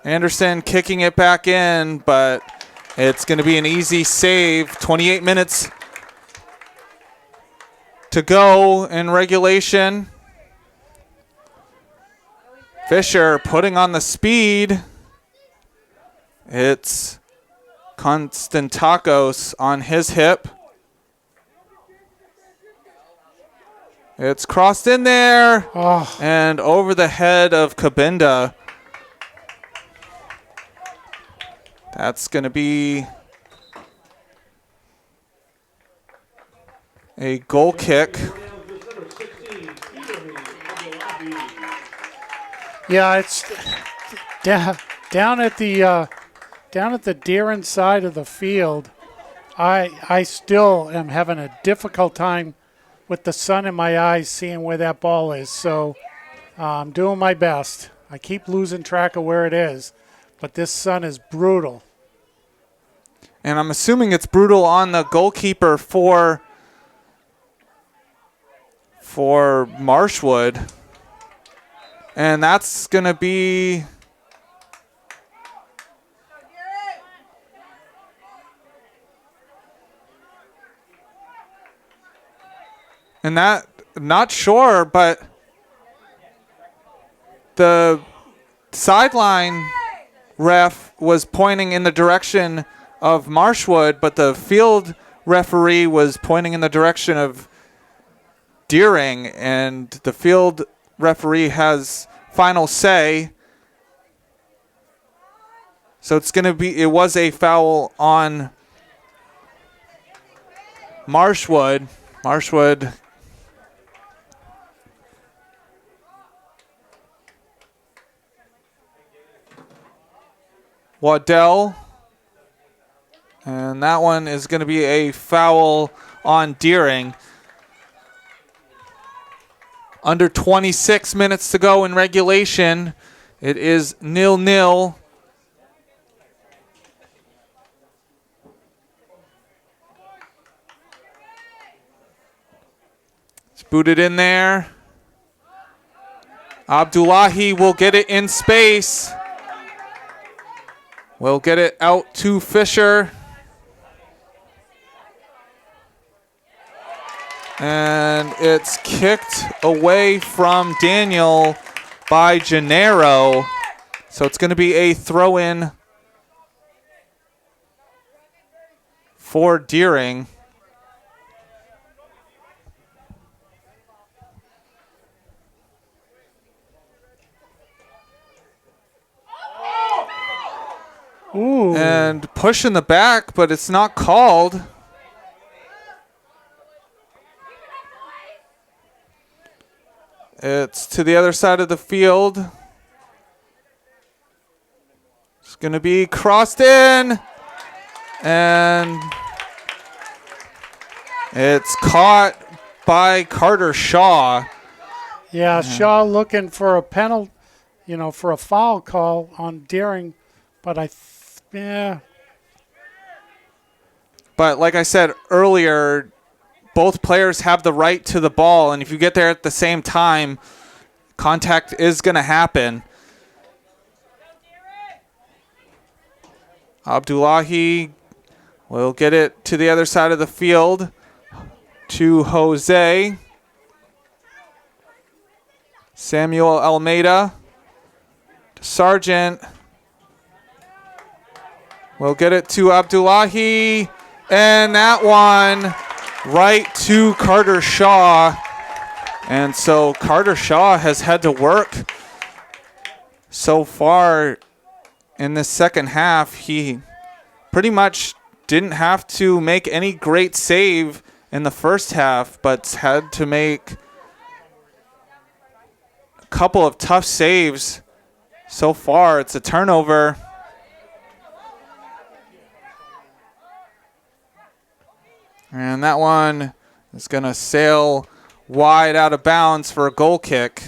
Anderson kicking it back in, but it's going to be an easy save. 28 minutes to go in regulation. Fisher putting on the speed. It's Konstantakos on his hip. It's crossed in there Oh, and over the head of Cabinda. That's going to be a goal kick. yeah, it's down at the Deeren side of the field. I still am having a difficult time with the sun in my eyes seeing where that ball is. So I'm doing my best. I keep losing track of where it is, but this sun is brutal. And I'm assuming it's brutal on the goalkeeper for Marshwood. And that's going to be and that, not sure, but the sideline ref was pointing in the direction of Marshwood, but the field referee was pointing in the direction of Deering, and the field referee has final say. So it was a foul on Marshwood. Marshwood Waddell. And that one is going to be a foul on Deering. Under 26 minutes to go in regulation. It is 0-0. It's booted in there. Abdullahi will get it in space. Will get it out to Fisher. And it's kicked away from Daniel by Gennaro. So it's going to be a throw-in for Deering. Ooh. And push in the back, but it's not called. It's to the other side of the field. It's going to be crossed in. And it's caught by Carter Shaw. Yeah, Shaw looking for a penalty, for a foul call on Deering, but But like I said earlier, both players have the right to the ball, and if you get there at the same time, contact is going to happen. Abdullahi will get it to the other side of the field to Jose. Samuel Almeida. Sargent will get it to Abdullahi. And that one right to Carter Shaw. And so Carter Shaw has had to work so far in this second half. He pretty much didn't have to make any great save in the first half, but had to make a couple of tough saves so far. It's a turnover. And that one is going to sail wide out of bounds for a goal kick.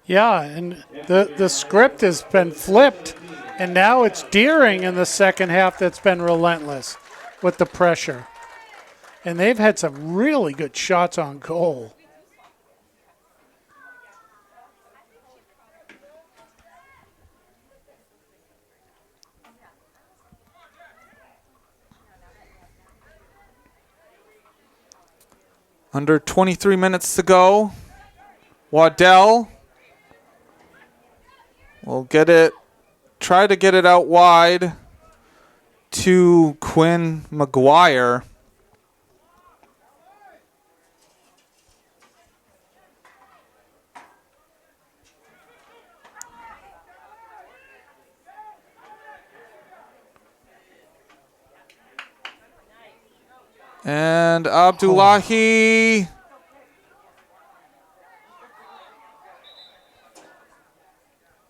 yeah, and the script has been flipped, and now it's Deering in the second half that's been relentless with the pressure. And they've had some really good shots on goal. Under 23 minutes to go. Waddell will try to get it out wide to Quinn McGuire. And Abdullahi.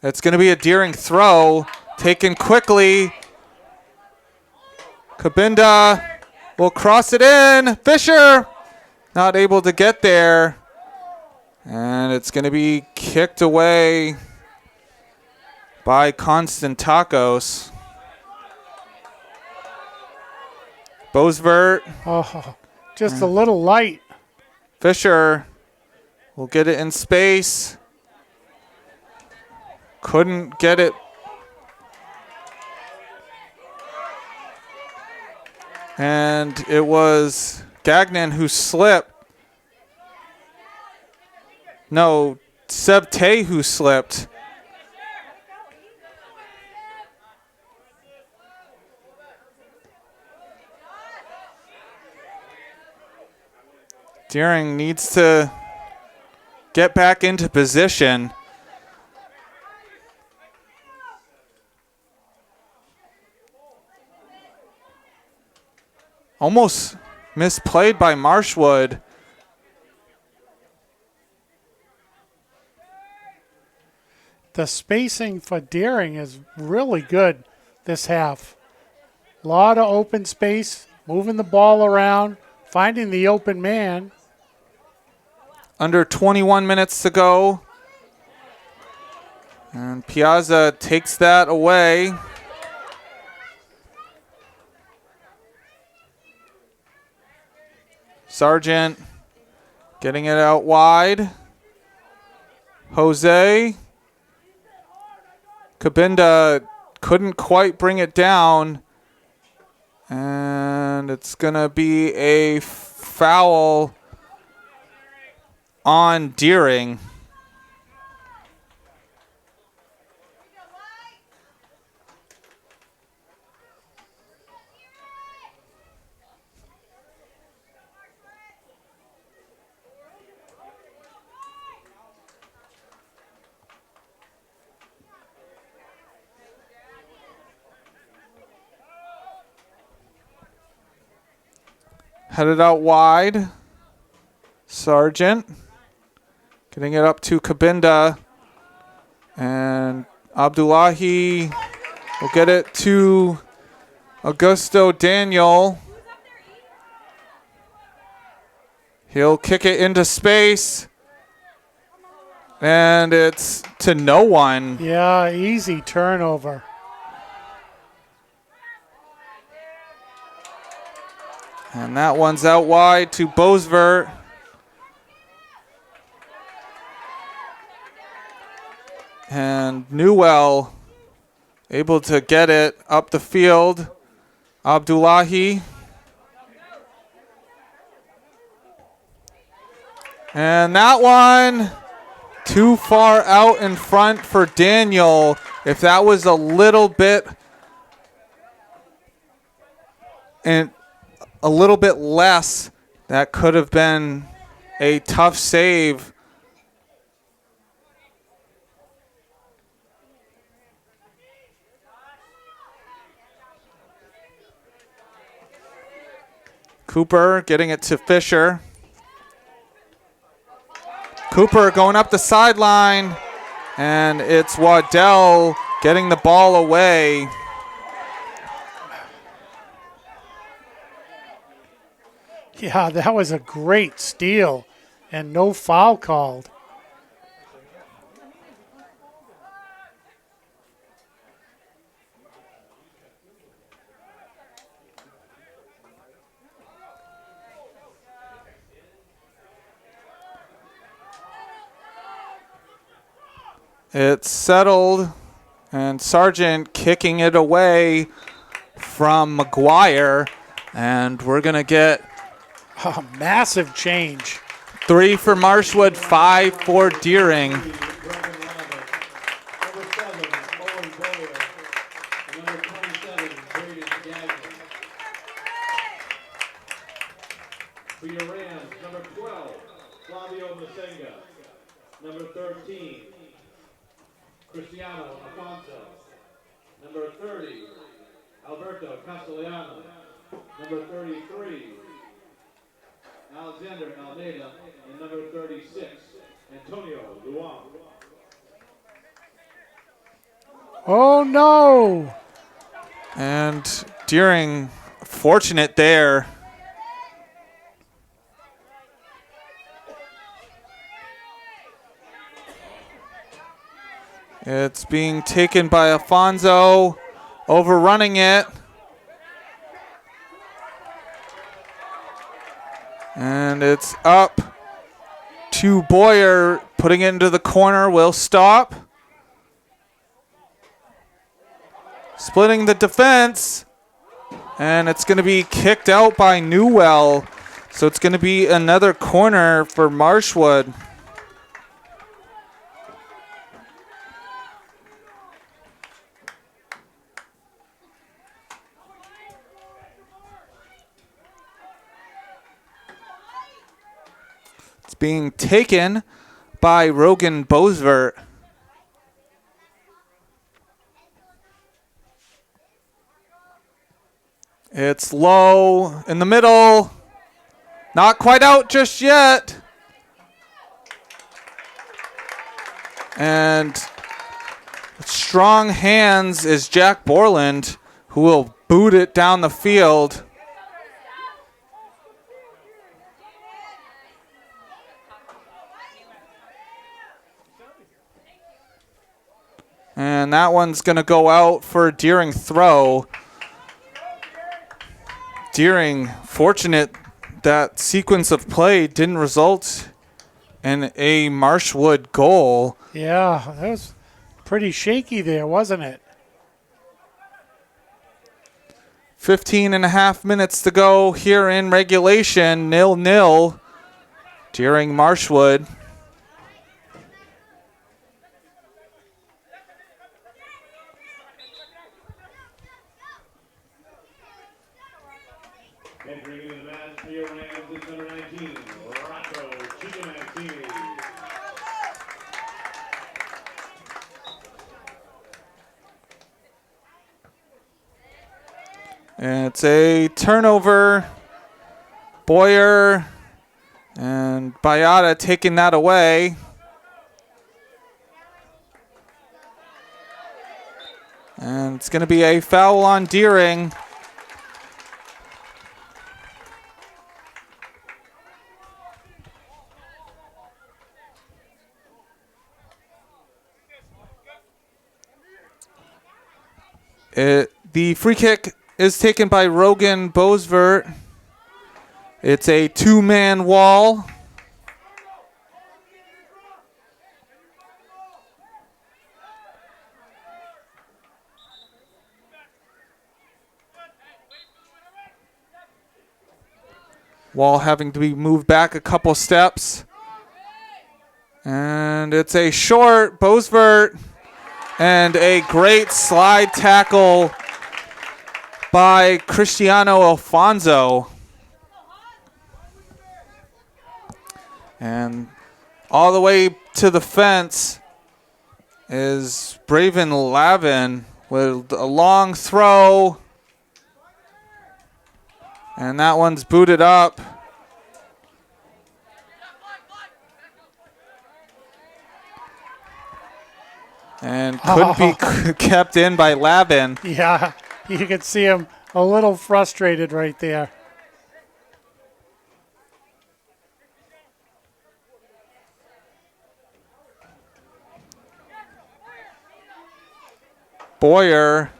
It's going to be a Deering throw. Taken quickly. Kabinda will cross it in. Fisher not able to get there. And it's going to be kicked away by Konstantakos. Bosvert. Oh, just a little light. Fisher will get it in space. Couldn't get it. And it was Gagnon who slipped. No, Sebte who slipped. Deering needs to get back into position. Almost misplayed by Marshwood. The spacing for Deering is really good this half. A lot of open space, moving the ball around, finding the open man. Under 21 minutes to go. And Piazza takes that away. Sargent getting it out wide. Jose. Kabinda couldn't quite bring it down. And it's going to be a foul on Deering. Headed out wide. Sargent getting it up to Kabinda. And Abdullahi will get it to Augusto Daniel. He'll kick it into space. And it's to no one. Yeah, easy turnover. And that one's out wide to Bosvert. And Newell able to get it up the field. Abdullahi. And that one too far out in front for Daniel. If that was a little bit less, that could have been a tough save. Cooper getting it to Fisher. Cooper going up the sideline, and it's Waddell getting the ball away. Yeah, that was a great steal and no foul called. It's settled, and Sargent kicking it away from McGuire, and we're going to get Oh, massive change. 3 for Marshwood, 5 for Deering. Number 7, Owen Boyer. Number 27, Braden Gagnon. For your Rams, number 12, Flavio Masenga. Number 13, Cristiano Afonso. Number 30, Alberto Castellano. Number 33, Alexander Almeida, and number 36, Antonio Luong. Oh, no. And Deering fortunate there. It's being taken by Alfonso, overrunning it. And it's up to Boyer, putting it into the corner, will stop. Splitting the defense. And it's going to be kicked out by Newell. So it's going to be another corner for Marshwood. It's being taken by Rogan Bosvert. It's low in the middle. Not quite out just yet. And strong hands is Jack Borland, who will boot it down the field. And that one's going to go out for a Deering throw. Deering, fortunate that sequence of play didn't result in a Marshwood goal. Yeah, that was pretty shaky there, wasn't it? 15 and a half minutes to go here in regulation. 0-0. Deering Marshwood. Entering into the match for your Rams is number 19, Rocco Chiganantini. It's a turnover. Boyer and Bayada taking that away. And it's going to be a foul on Deering. The free kick is taken by Rogan Bosvert. It's a two-man wall. Wall having to be moved back a couple steps. And it's a short Bosvert. And a great slide tackle by Cristiano Alfonso. And all the way to the fence is Braven Lavin with a long throw. And that one's booted up. And couldn't be kept in by Lavin. Yeah, you could see him a little frustrated right there. Boyer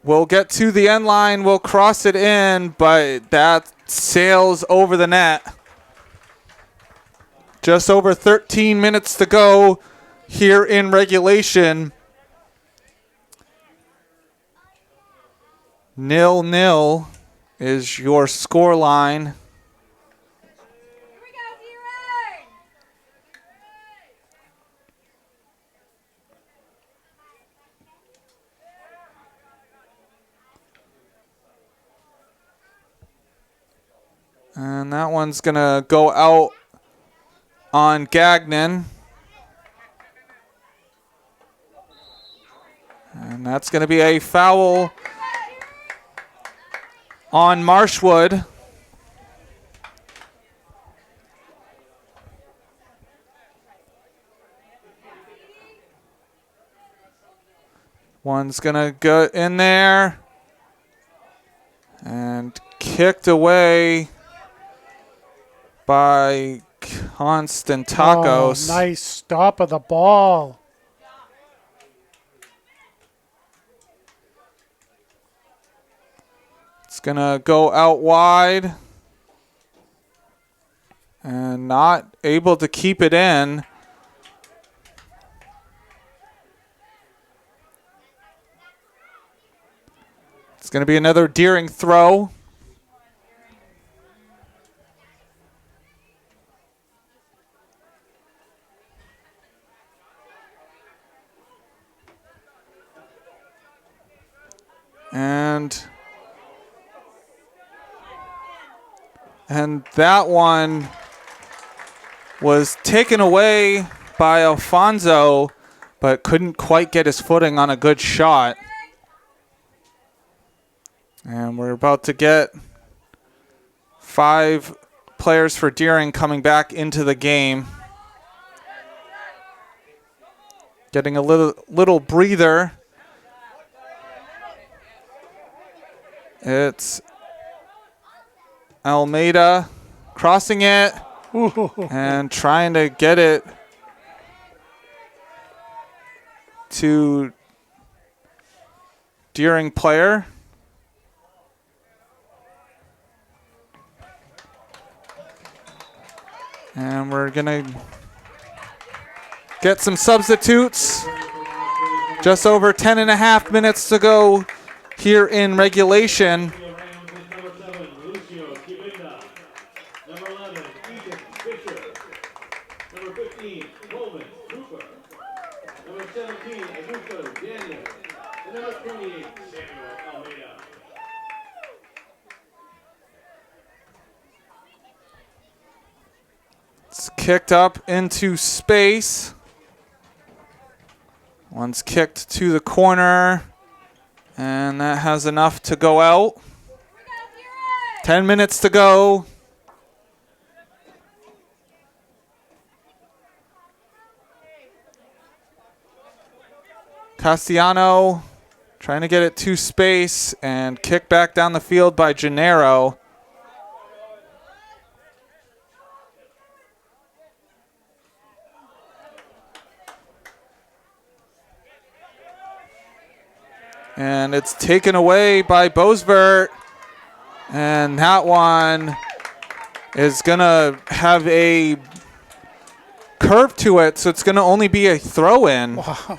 will get to the end line, will cross it in, but that sails over the net. Just over 13 minutes to go here in regulation. 0-0 is your score line. Here we go, D-Ray! And that one's going to go out on Gagnon. And that's going to be a foul on Marshwood. one's going to go in there. And kicked away by Constantakos. Oh, nice stop of the ball. It's going to go out wide. And not able to keep it in. It's going to be another Deering throw. And that one was taken away by Alfonso, but couldn't quite get his footing on a good shot. And we're about to get 5 players for Deering coming back into the game. Getting a little breather. It's Almeida crossing it and trying to get it to Deering player. And we're going to get some substitutes. Just over 10 and a half minutes to go here in regulation. Number 11, Ethan Fisher. Number 15, Coleman Cooper. Number 17, Agusto Daniel. And number 28, Samuel Almeida. It's kicked up into space. One's kicked to the corner. And that has enough to go out. 10 minutes to go. Castellano trying to get it to space and kick back down the field by Gennaro. And it's taken away by Bosvert. And that one is going to have a curve to it, so it's going to only be a throw-in. Wow.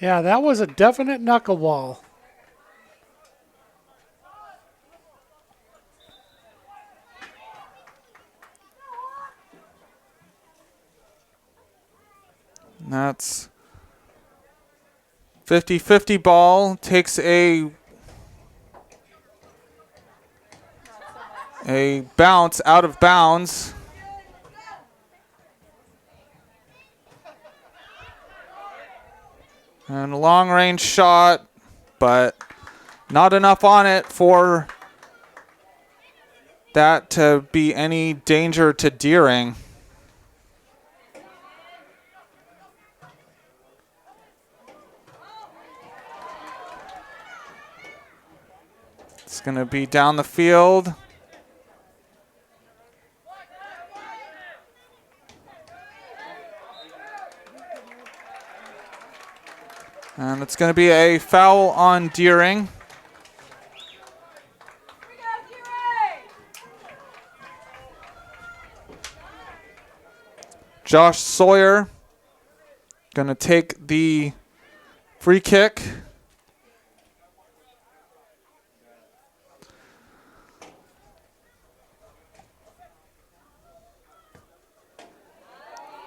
Yeah, that was a definite knuckleball. That's 50-50 ball. Takes a bounce out of bounds. And a long-range shot, but not enough on it for that to be any danger to Deering. It's going to be down the field. And it's going to be a foul on Deering. Josh Sawyer going to take the free kick.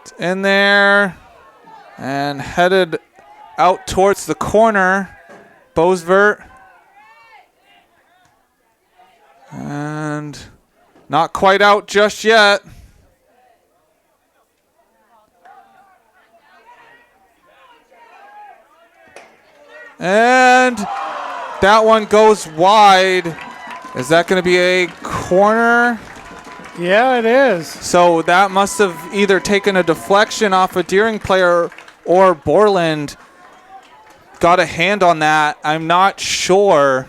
It's in there and headed out towards the corner. Bosvert. And not quite out just yet. And that one goes wide. Is that going to be a corner? Yeah, it is. So that must have either taken a deflection off a Deering player or Borland got a hand on that. I'm not sure.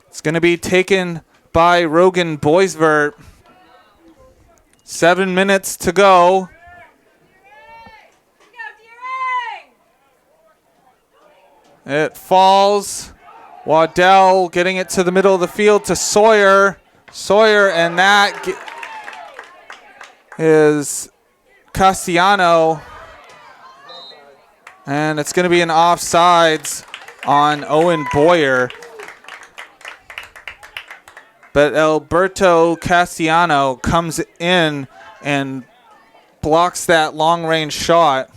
It's going to be taken by Rogan Boisvert. 7 minutes to go. It falls. Waddell getting it to the middle of the field to Sawyer. Sawyer, and that is Castellano. And it's going to be an offsides on Owen Boyer. But Alberto Castellano comes in and blocks that long-range shot.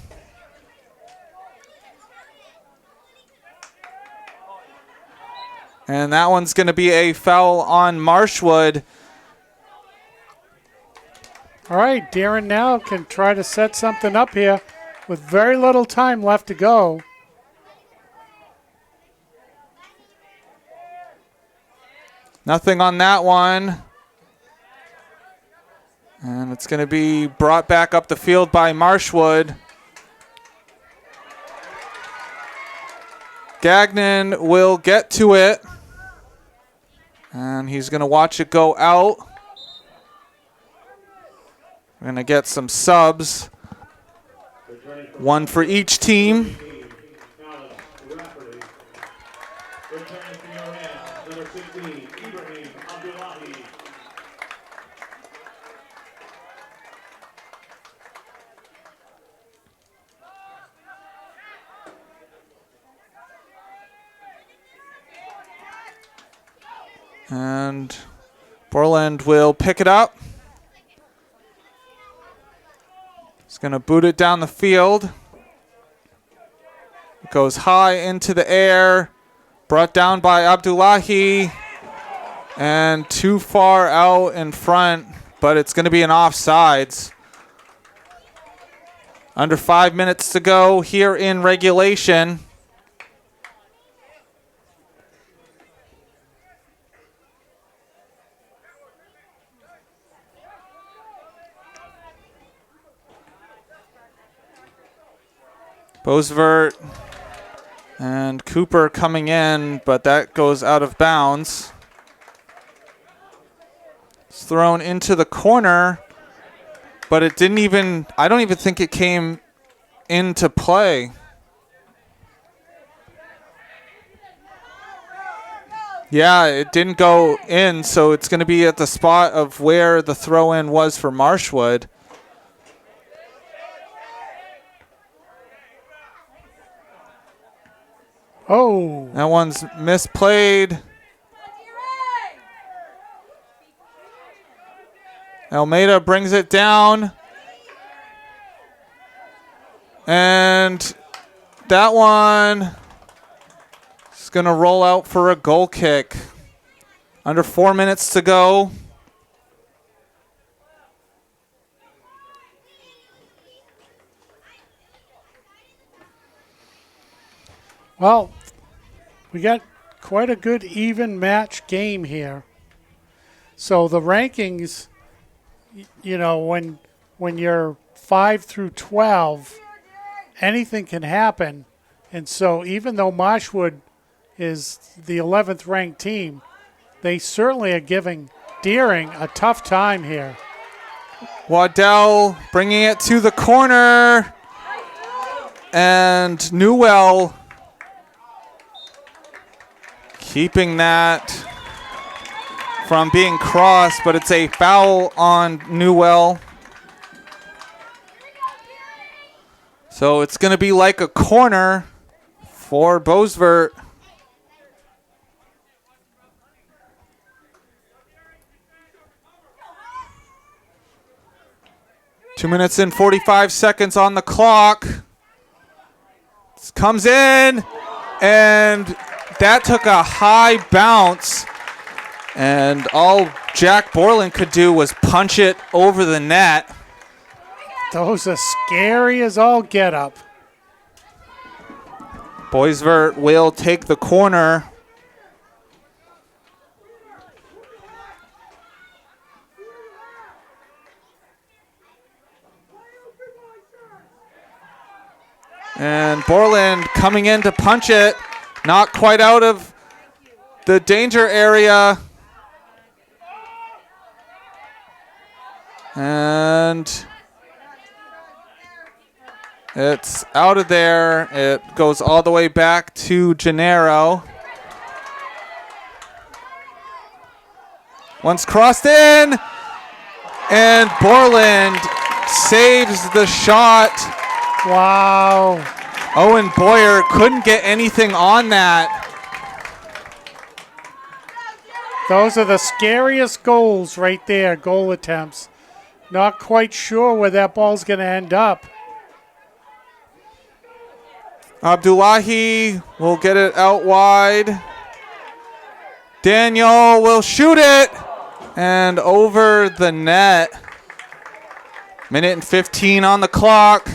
And that one's going to be a foul on Marshwood. All right, Deering now can try to set something up here with very little time left to go. Nothing on that one. And it's going to be brought back up the field by Marshwood. Gagnon will get to it. And he's going to watch it go out. We're going to get some subs. One for each team. And Borland will pick it up. He's going to boot it down the field. It goes high into the air. Brought down by Abdullahi. And too far out in front, but it's going to be an offsides. Under 5 minutes to go here in regulation. Boisvert and Cooper coming in, but that goes out of bounds. It's thrown into the corner, but it didn't even, I don't even think it came into play. Yeah, it didn't go in, so it's going to be at the spot of where the throw-in was for Marshwood. Oh. That one's misplayed. Almeida brings it down. And that one is going to roll out for a goal kick. Under 4 minutes to go. Well, we got quite a good even match game here. So the rankings, you know, when you're 5 through 12, anything can happen. And so even though Marshwood is the 11th ranked team, they certainly are giving Deering a tough time here. Waddell bringing it to the corner. And Newell keeping that from being crossed, but it's a foul on Newell. So it's going to be like a corner for Boisvert. Two minutes and 45 seconds on the clock. This comes in, and that took a high bounce, and all Jack Borland could do was punch it over the net. Those are scary as all get up. Boisvert will take the corner. And Borland coming in to punch it. Not quite out of the danger area. And it's out of there. It goes all the way back to Gennaro. Once crossed in. And Borland saves the shot. Wow. Owen Boyer couldn't get anything on that. Those are the scariest goals right there, goal attempts. Not quite sure where that ball's going to end up. Abdullahi will get it out wide. Daniel will shoot it. And over the net. Minute and 15 on the clock.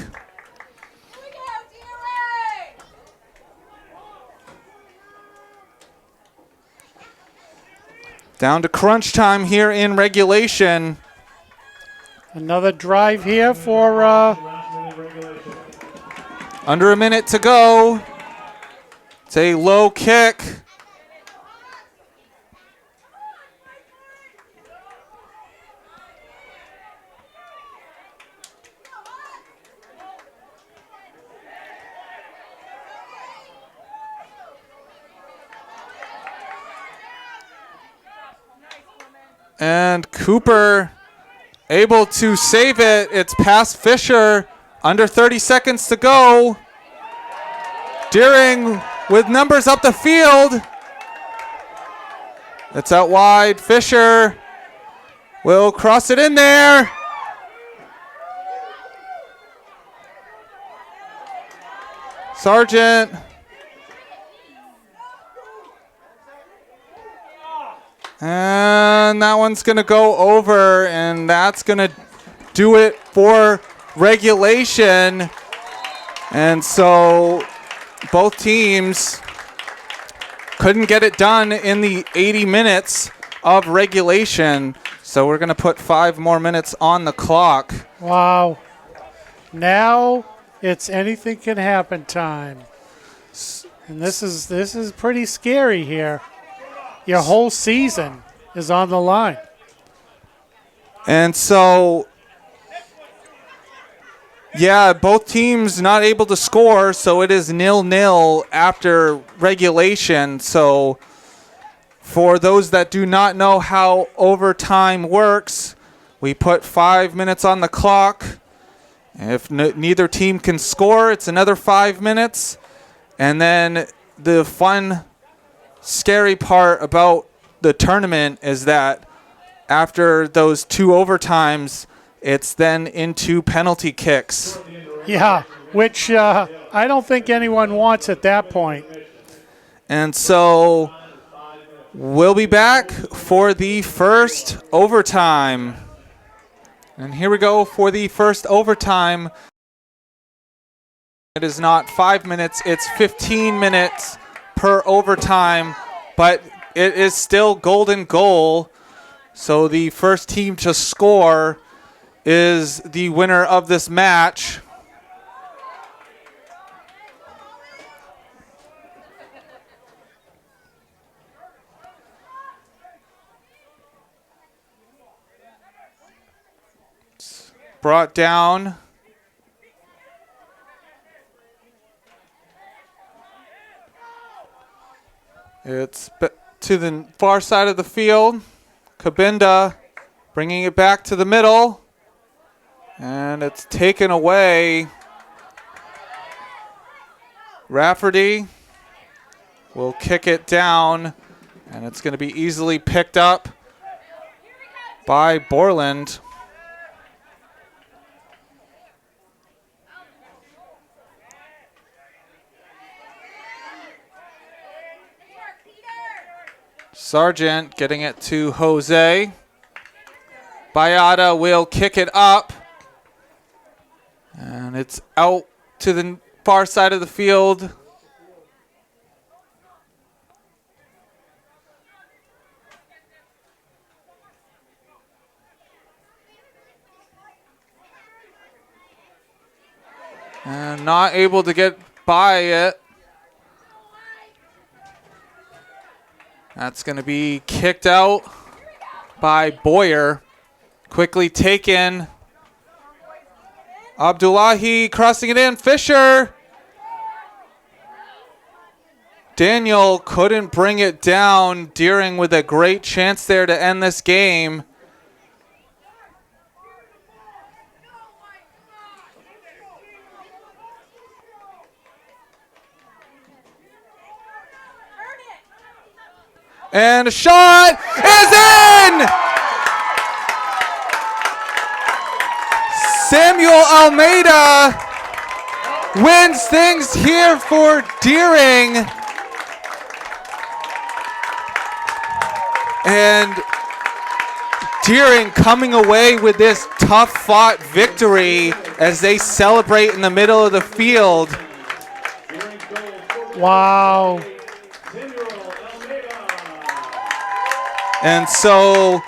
Down to crunch time here in regulation. Another drive here for under a minute to go. It's a low kick. And Cooper able to save it. It's past Fisher. Under 30 seconds to go. Deering with numbers up the field. It's out wide. Fisher will cross it in there. Sargent. And that one's going to go over, and that's going to do it for regulation. And so both teams couldn't get it done in the 80 minutes of regulation. So we're going to put 5 more minutes on the clock. Wow. Now it's anything can happen time. And this is pretty scary here. Your whole season is on the line. And so, yeah, both teams not able to score, so it is 0-0 after regulation. So for those that do not know how overtime works, we put 5 minutes on the clock. If neither team can score, it's another 5 minutes. And then the fun, scary part about the tournament is that after those 2 overtimes, it's then into penalty kicks. Yeah, which I don't think anyone wants at that point. And so we'll be back for the first overtime. And here we go for the first overtime. It is not 5 minutes, it's 15 minutes per overtime, but it is still golden goal. So the first team to score is the winner of this match. It's brought down. It's to the far side of the field. Kabinda bringing it back to the middle. And it's taken away. Rafferty will kick it down. And it's going to be easily picked up by Borland. Sargent getting it to Jose. Bayada will kick it up. And it's out to the far side of the field. And not able to get by it. That's going to be kicked out by Boyer. Quickly taken. Abdullahi crossing it in. Fisher. Daniel couldn't bring it down. Deering with a great chance there to end this game. And a shot is in! Samuel Almeida wins things here for Deering. And Deering coming away with this tough-fought victory as they celebrate in the middle of the field. Wow. And so,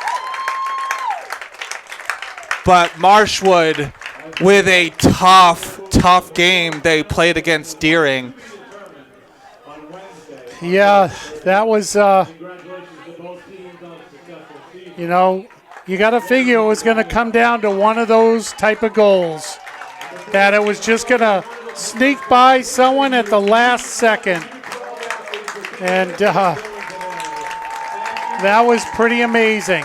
but Marshwood with a tough game they played against Deering. Yeah, that was, you know, you got to figure it was going to come down to one of those type of goals. That it was just going to sneak by someone at the last second. And that was pretty amazing.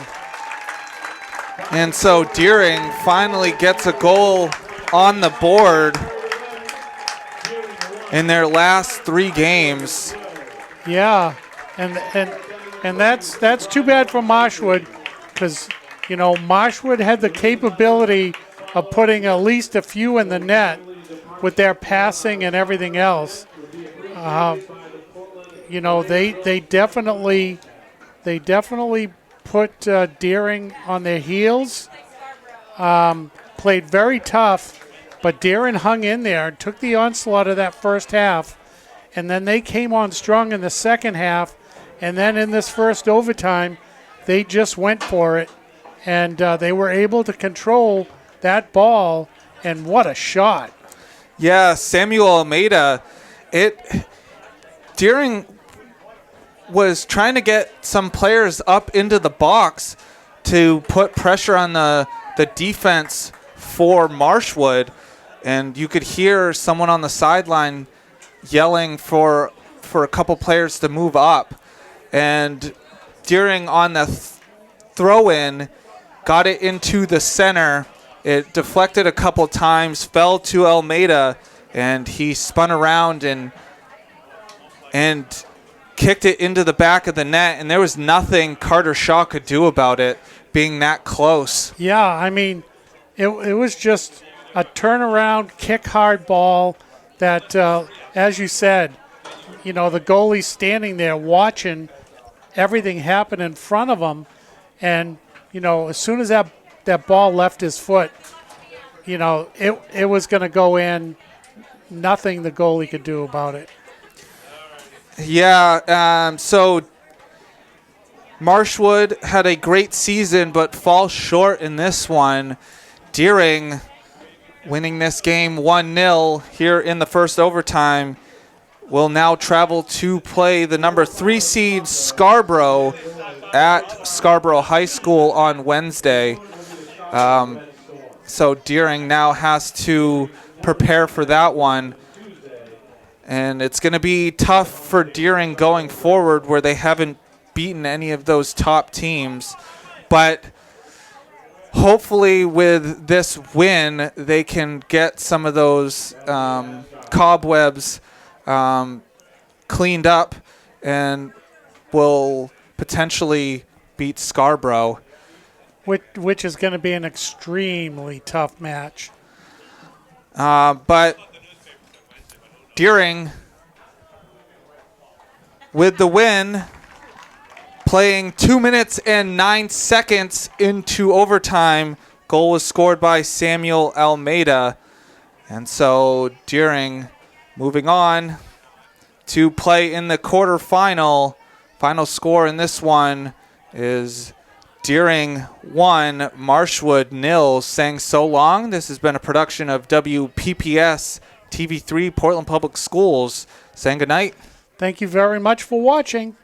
And so Deering finally gets a goal on the board in their last 3 games. Yeah, and that's too bad for Marshwood, because you know Marshwood had the capability of putting at least a few in the net with their passing and everything else. You know they definitely put Deering on their heels. Played very tough, but Deering hung in there and took the onslaught of that first half. And then they came on strong in the second half. And then in this first overtime, they just went for it. And they were able to control that ball. And what a shot. Yeah, Samuel Almeida. Deering was trying to get some players up into the box to put pressure on the defense for Marshwood. And you could hear someone on the sideline yelling for a couple players to move up. And Deering on the throw-in got it into the center. It deflected a couple times, fell to Almeida, and he spun around and kicked it into the back of the net, and there was nothing Carter Shaw could do about it being that close. Yeah, I mean, it was just a turnaround, kick hard ball that, as you said, you know, the goalie's standing there watching everything happen in front of him. And, you know, as soon as that ball left his foot, you know, it was going to go in. Nothing the goalie could do about it. Yeah, so Marshwood had a great season but falls short in this one. Deering winning this game 1-0 here in the first overtime will now travel to play the number 3 seed Scarborough at Scarborough High School on Wednesday. So Deering now has to prepare for that one. And it's going to be tough for Deering going forward where they haven't beaten any of those top teams. But hopefully with this win, they can get some of those cobwebs cleaned up and will potentially beat Scarborough. Which is going to be an extremely tough match. But Deering, with the win, playing 2 minutes and 9 seconds into overtime. Goal was scored by Samuel Almeida. And so Deering moving on to play in the quarterfinal. Final score in this one is Deering 1, Marshwood 0. Saying so long. This has been a production of WPPS TV3 Portland Public Schools saying goodnight. Thank you very much for watching.